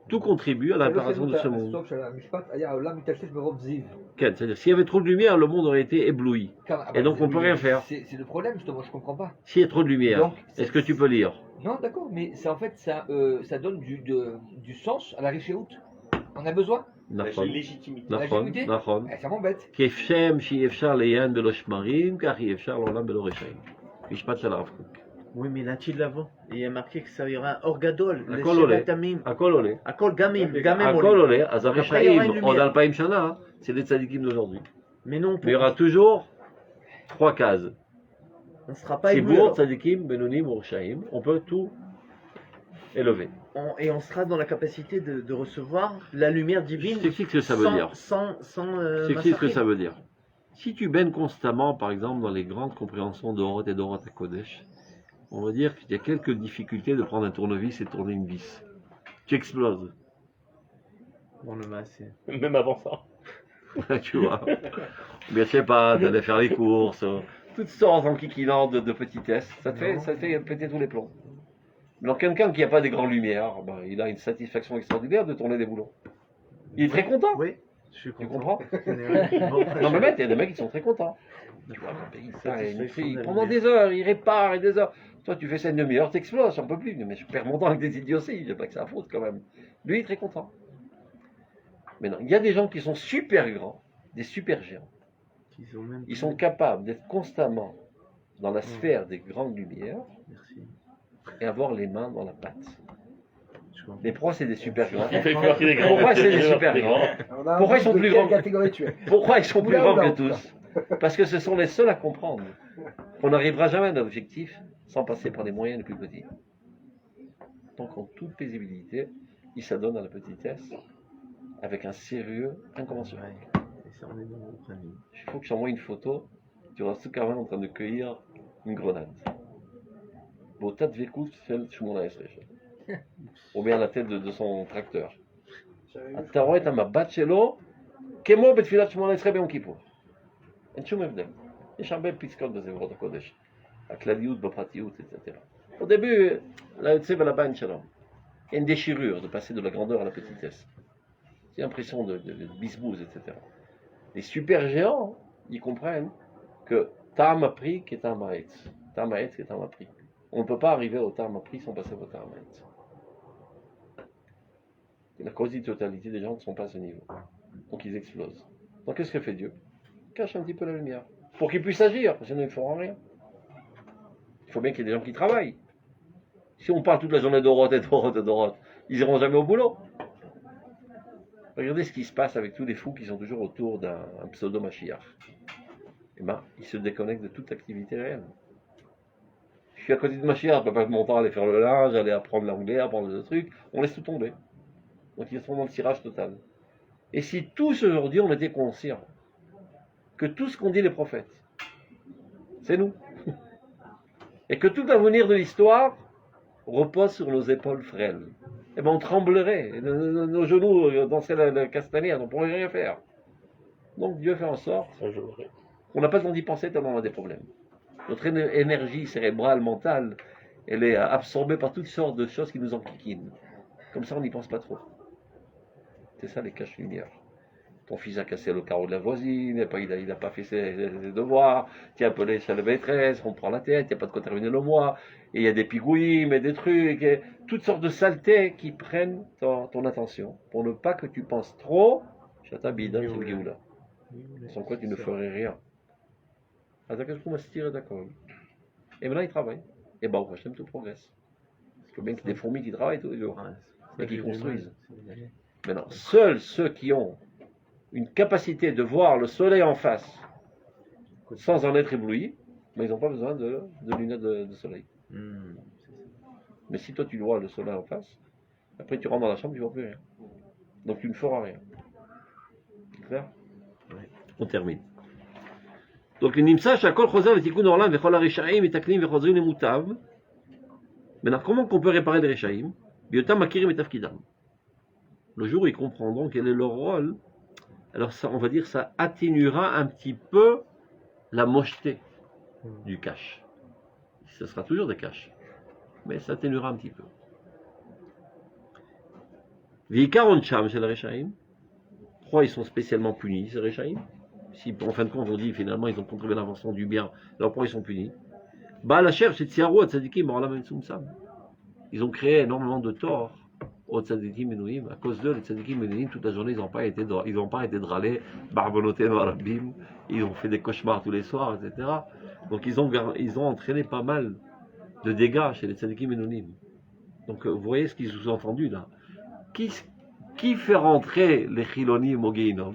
Speaker 1: Tout contribue à l'apparition de ce monde. כן, c'est-à-dire s'il y avait trop de lumière, le monde aurait été ébloui. Et donc on ne peut rien faire.
Speaker 6: C'est le problème, justement, je comprends pas.
Speaker 1: S'il y a trop de lumière,
Speaker 6: Donc,
Speaker 1: est-ce que tu peux lire?
Speaker 6: Non, d'accord, mais ça, en fait, ça donne du sens à la richéoute. On a besoin.
Speaker 1: נכון,
Speaker 3: J'ai légitimité.
Speaker 1: נכון, נכון.
Speaker 6: Ça m'embête.
Speaker 1: כשם שאי אפשר לעיין בלא שמרים, כך אי אפשר לעולם בלא רשעים. משפט של הרב קוק.
Speaker 5: Oui, mais là-dessus l'avant, il y a marqué que ça y aura Or Gadol, les
Speaker 1: הכל עולה,
Speaker 5: Shevet Amim,
Speaker 1: הכל עולה.
Speaker 5: Akol Gamim, Gamim
Speaker 1: הכל
Speaker 5: Olim.
Speaker 1: עולה, אז
Speaker 5: Après, il y aura
Speaker 1: הרשעים
Speaker 5: une
Speaker 1: עוד
Speaker 5: lumière.
Speaker 1: 2000 שנה, c'est les tzadikim d'aujourd'hui.
Speaker 5: Mais non,
Speaker 1: Mais il y aura toujours 3 cases.
Speaker 5: on ne sera pas ébloui.
Speaker 1: Tzibur,
Speaker 5: alors.
Speaker 1: tzadikim, benonim, urshaim. On peut tout élever.
Speaker 5: Et on sera dans la capacité de recevoir la lumière divine.
Speaker 1: Je t'explique ce que ça veut dire.
Speaker 5: Sans
Speaker 1: Je t'explique ce que
Speaker 5: massacrer.
Speaker 1: ça veut dire. Si tu baignes constamment, par exemple, dans les grandes compréhensions d'Orot et d'Orot à Kodesh, on va dire qu'il y a quelques difficultés de prendre un tournevis et de tourner une vis. Tu exploses.
Speaker 5: Bon, le massé.
Speaker 4: Même avant ça.
Speaker 1: Tu vois. Mais je sais pas, d'aller faire les courses, toutes sortes enquiquinantes de petitesse. Ça te fait péter tous les plombs. Alors quelqu'un qui n'a pas des grandes lumières, ben, il a une satisfaction extraordinaire de tourner des boulons. Il est très content.
Speaker 5: Oui, je suis
Speaker 1: Tu
Speaker 5: content.
Speaker 1: comprends?
Speaker 5: Bon,
Speaker 1: Non mais mec, il y a des mecs qui sont très contents. Tu vois, pendant des heures, il répare et des heures. Toi, tu fais ça une demi-heure, t'exploses, j'en peux plus. Mais je perds mon temps avec des idioties, j'ai pas que ça à foutre quand même. Lui, il est très content. Mais non, il y a des gens qui sont super grands, des super géants. Ils sont capables d'être constamment dans la sphère des grandes lumières
Speaker 5: Merci.
Speaker 1: et avoir les mains dans la pâte.
Speaker 5: Je comprends.
Speaker 1: Mais pourquoi c'est des super grands?
Speaker 4: Il fait partie des grands.
Speaker 1: Pourquoi c'est des super grands? Pourquoi ils sont plus grands?
Speaker 2: Catégorie tu es.
Speaker 1: Pourquoi ils sont plus
Speaker 2: Oula,
Speaker 1: grands
Speaker 2: oula,
Speaker 1: que tous? Parce que ce sont les seuls à comprendre qu'on n'arrivera jamais à un objectif sans passer par les moyens les plus petits. Donc en toute paisibilité, ils s'adonnent à la petitesse avec un sérieux incommensurable.
Speaker 5: Et ça, on est dans notre famille.
Speaker 1: Il faut que j'envoie une photo, tu auras ce carrément en train de cueillir une grenade. Bota dvekut fel Shmona Esrei. Ou bien à la tête de son tracteur. אתה רואה את המבט שלו כמו בתפילת שמונה עשרה ביום כיפור. אין שום הבדל. יש הרבה פסקאות בזמרות הקודש. הכלליות בפרטיות, etc. Au début, là, יוצא ולבן שלו. Il y a une déchirure de passer de la grandeur à la petitesse. C'est l'impression de bisbouze, etc. Les super géants, ils comprennent que Tam Apri qui est Tam Haetz. Tam Haetz qui est Tam Apri. On ne peut pas arriver au Tam Apri sans passer au Tam Haetz. La quasi-totalité des gens ne sont pas à ce niveau. Donc ils explosent. Donc qu'est-ce que fait Dieu? Il cache un petit peu la lumière. Pour qu'ils puissent agir, sinon ils ne feront rien. Il faut bien qu'il y ait des gens qui travaillent. Si on parle toute la journée d'Orot et d'Orot et d'Orot, ils n'iront jamais au boulot. Regardez ce qui se passe avec tous les fous qui sont toujours autour d'un pseudo-Mashiach. Eh bien, ils se déconnectent de toute activité réelle. Je suis à côté de Mashiach, je ne peux pas mon temps aller faire le linge, aller apprendre l'anglais, apprendre des trucs. On laisse tout tomber. Donc ils sont dans le tirage total. Et si tous aujourd'hui on était conscients que tout ce qu'ont dit les prophètes, c'est nous, et que tout l'avenir de l'histoire repose sur nos épaules frêles, eh bien on tremblerait, et nos genoux danseraient la castanière, on ne pourrait rien faire. Donc Dieu fait en sorte qu'on n'a pas besoin d'y penser tellement on a des problèmes. Notre énergie cérébrale, mentale, elle est absorbée par toutes sortes de choses qui nous enquiquinent. Comme ça on n'y pense pas trop. C'est ça les caches-lumières. ton fils a cassé le carreau de la voisine, il n'a pas fait ses devoirs, tu as appelé chez la maîtresse, on prend la tête, il n'y a pas de quoi terminer le mois, et il y a des pigouilles, et des trucs, et toutes sortes de saletés qui prennent ton attention, pour ne pas que tu penses trop, Shata Bida, sur le Géoula, sans quoi tu ne ferais rien. D'accord. Et maintenant il travaille, et bah, Hachem, tout progresse. Parce que bien qu'il y ait des fourmis qui travaillent tous les jours, et qui construisent. Maintenant, seuls ceux qui ont une capacité de voir le soleil en face sans en être ébloui, mais ils n'ont pas besoin de lunettes de soleil. Mais si toi tu vois le soleil en face, après tu rentres dans la chambre, tu ne vois plus rien. Donc tu ne feras rien. C'est clair? On termine. Donc le Nimsa, Shakol Choser, le Tikkun Orlam, Vechol HaRishaim, et Taklim, Vechozrim, et Moutav. Maintenant, comment qu'on peut réparer les Rishaim? Biotam, Akirim, et Tafkidam. Le jour où ils comprendront quel est leur rôle, alors ça, on va dire, ça atténuera un petit peu la mocheté du cash. Ce sera toujours des cash, mais ça atténuera un petit peu. Vikaron Cham chez les Rechaim. Pourquoi ils sont spécialement punis, ces Rechaim? Si en fin de compte on dit finalement ils ont contribué à l'invention du bien, alors pourquoi ils sont punis? Bah la chère, c'est Tsiarou, Tzadikim, ils ont créé énormément de torts aux Tzadikim Menouim. À cause d'eux, les Tzadikim Menouim, toute la journée, ils n'ont pas été dralés, barbonotés dans l'abîme, ils ont fait des cauchemars tous les soirs, etc. Donc ils ont entraîné pas mal de dégâts chez les Tzadikim Menouim. Donc vous voyez ce qu'ils sous-entendus là. Qui fait rentrer les Chilonim au Geinom?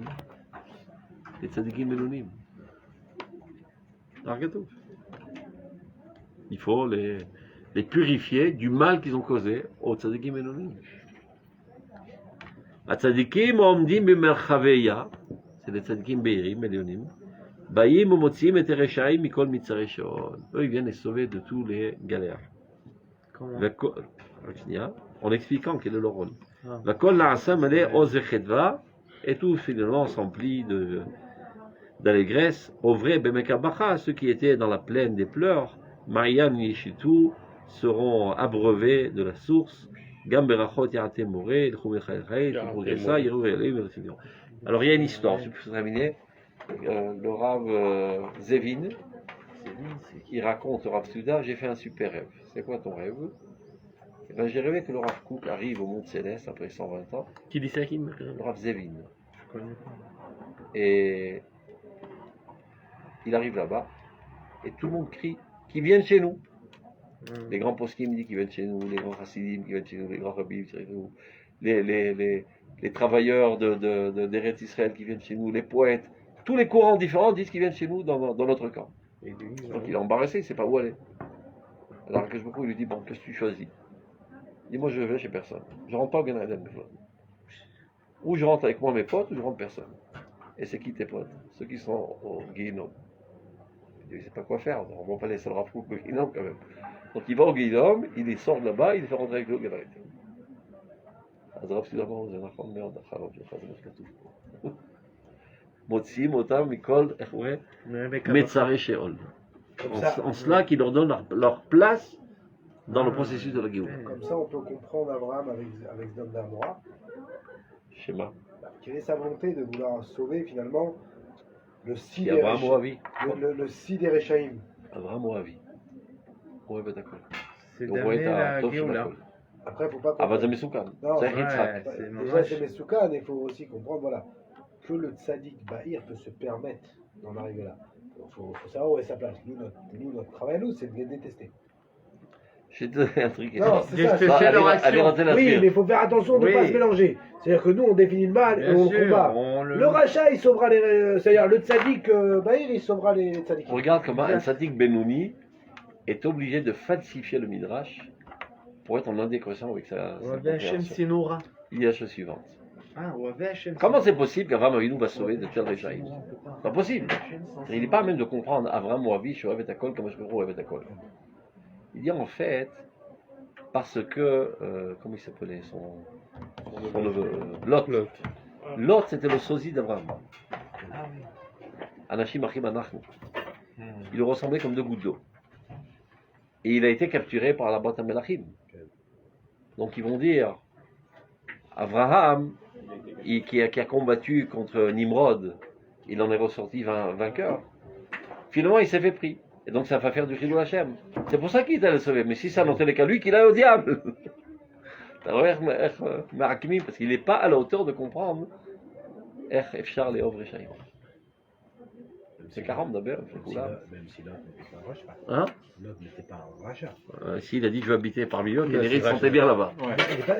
Speaker 1: Les Tzadikim Menouim. Il faut les purifier du mal qu'ils ont causé aux Tzadikim Menouim. Tzadikim omdim b'merchaveya, c'est les Tzadikim Beirim, Elionim. Baïm umotzim et Reshaim mikol mitzarei sheol. Eux, ils viennent les sauver de tous les galères.
Speaker 5: Comment?
Speaker 1: En expliquant quel est leur rôle. Vakol la'asam ale ozechedva, et tout finalement s'emplit d'allégresse. Au vrai, b'mekabacha, ceux qui étaient dans la plaine des pleurs, Mariam Yishitu, seront abreuvés de la source. Gamberachot Yarate More, le Khoumechaï, le Progressa, alors il y a une histoire, je peux terminer. Le Rav Zevin, qui raconte au Rav Souda, j'ai fait un super rêve. C'est quoi ton rêve? Ben, j'ai rêvé que le Rav Kook arrive au monde céleste après 120 ans.
Speaker 4: Qui dit ça, Kim?
Speaker 1: Le Rav Zevin. Et il arrive là-bas, et tout le monde crie, qu'ils viennent chez nous. Les grands poskim disent qu'ils viennent chez nous, les grands chassidim qui viennent chez nous, les grands rabbis chez nous, les travailleurs d'Eretz Israël qui viennent chez nous, les poètes, tous les courants différents disent qu'ils viennent chez nous dans notre camp. Donc il est embarrassé, il ne sait pas où aller. Alors que je il lui dit, bon, qu'est-ce que tu choisis? Il dit, moi je vais chez personne. Je ne rentre pas au Gan Eden. Ou je rentre avec moi mes potes, ou je rentre personne. Et c'est qui tes potes? Ceux qui sont au Guinom. Il ne sait pas quoi faire, on ne va pas laisser le Rav Kook au Guinom quand même. Donc il va au Guinom, il les sort de là-bas, il les fait rentrer avec le Gan Eden. אז רב סילבון זה נכון מאוד, אחריו שלך זה מה שכתוב. מוציאים אותם מכל, איך הוא רואה? מצרי שאול. En cela qui leur donne leur place dans le processus de la Géoula.
Speaker 2: Comme ça, on peut comprendre Abraham avec Sdom d'Amora.
Speaker 1: Schéma.
Speaker 2: Quelle est sa volonté de vouloir sauver finalement le si
Speaker 1: Abraham Moavi.
Speaker 2: Le si des Rechaim.
Speaker 1: Abraham Moavi. Ouais, bah d'accord.
Speaker 5: C'est d'amener la Géoula.
Speaker 2: Après, il ne faut pas
Speaker 1: Ah, bah, c'est Mesoukan. C'est Yitzhak.
Speaker 2: Déjà, c'est Mesoukan, il faut aussi comprendre voilà, que le tzaddik Bahir peut se permettre d'en arriver là. Il faut savoir où est sa place. Nous, notre travail, c'est de les détester.
Speaker 1: J'ai donné un truc.
Speaker 2: Non, c'est ça.
Speaker 1: Oui,
Speaker 2: mais il faut faire attention de ne pas se mélanger. C'est-à-dire que nous, on définit le mal et on le combat. Le rachat, il sauvera les. C'est-à-dire le tzaddik Bahir, il sauvera les tzaddikim.
Speaker 1: Regarde comment un tzaddik Benouni est obligé de falsifier le Midrash pour être en adéquation avec sa compréhension. Il y a la chose suivante. Comment c'est possible qu'Avraham Avinu va sauver de tel Réchaïm? C'est pas possible. Il n'est pas même de comprendre Avraham Moavi, je rêve Akol, comme je peux rêver Akol. Il dit en fait, parce que, comment il s'appelait son neveu? Lot. Lot, c'était le sosie d'Avraham. Anashim Achim Anachnu. Il lui ressemblait comme deux gouttes d'eau. Et il a été capturé par la boîte à Melachim. Donc ils vont dire, Avraham, qui a combattu contre Nimrod, il en est ressorti vainqueur. Finalement, il s'est fait pris. Et donc, ça va faire du Chilou Hachem. C'est pour ça qu'il est allé le sauver. Mais si ça n'entendait qu'à lui, qu'il aille au diable. Parce qu'il n'est pas à la hauteur de comprendre. C'est 40 d'abord.
Speaker 2: Même si l'autre n'était pas un rachat.
Speaker 1: Hein?
Speaker 2: L'autre n'était pas un rachat.
Speaker 1: S'il a dit je vais habiter parmi eux, il se sentait bien là-bas.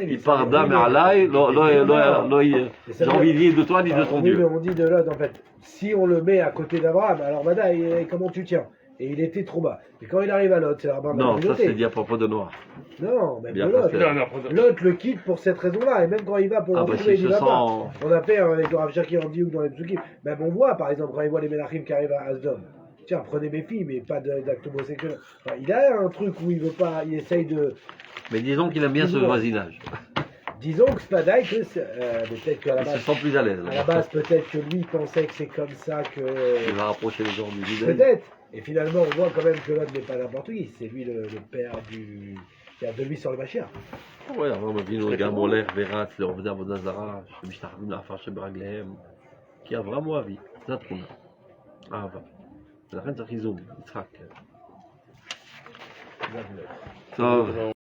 Speaker 2: Il
Speaker 1: Il part d'âme à l'ail, j'ai envie de dire de toi ni de ton
Speaker 2: oui,
Speaker 1: Dieu.
Speaker 2: mais on dit de l'autre, en fait, si on le met à côté d'Abraham, alors Vada, comment tu tiens? Et il était trop bas. Et quand il arrive à Lot, c'est l'Abraham
Speaker 1: Non, ça c'est dit à propos de Noir.
Speaker 2: Non, même
Speaker 1: Bien
Speaker 2: de Lot.
Speaker 1: passé.
Speaker 2: Lot le quitte pour cette raison-là. Et même quand il va pour
Speaker 1: Ah
Speaker 2: le
Speaker 1: bah
Speaker 2: retrouver,
Speaker 1: s'il
Speaker 2: il
Speaker 1: se
Speaker 2: va
Speaker 1: sent...
Speaker 2: pas. On a fait avec le Rav Shakir en Diouk dans les Psukim. Même on voit, par exemple, quand il voit les Menachim qui arrivent à Asdom. Tiens, prenez mes filles, mais pas d'acte homosexuel. Enfin, il a un truc où il veut pas, il essaye de.
Speaker 1: Mais disons qu'il aime bien ce voisinage.
Speaker 2: Disons que Spadai, mais peut-être qu'à la
Speaker 1: Il se
Speaker 2: base.
Speaker 1: sent plus à l'aise.
Speaker 2: À la base, peut-être que lui pensait que c'est comme ça que.
Speaker 1: Il va rapprocher les gens du judaïsme.
Speaker 2: Peut-être. Et finalement, on voit quand même que l'autre n'est pas n'importe qui. C'est lui le père du. qui a de lui sur le Mashiach.
Speaker 1: Ouais, avant, on a vu nos gars Moller, Verat, le Rovda Vodazara, le Mishnahim, la Farche Braglehem, qui a vraiment envie. Zatroun. Ah, va. La reine de Chizoum, Yitzhak. Tov.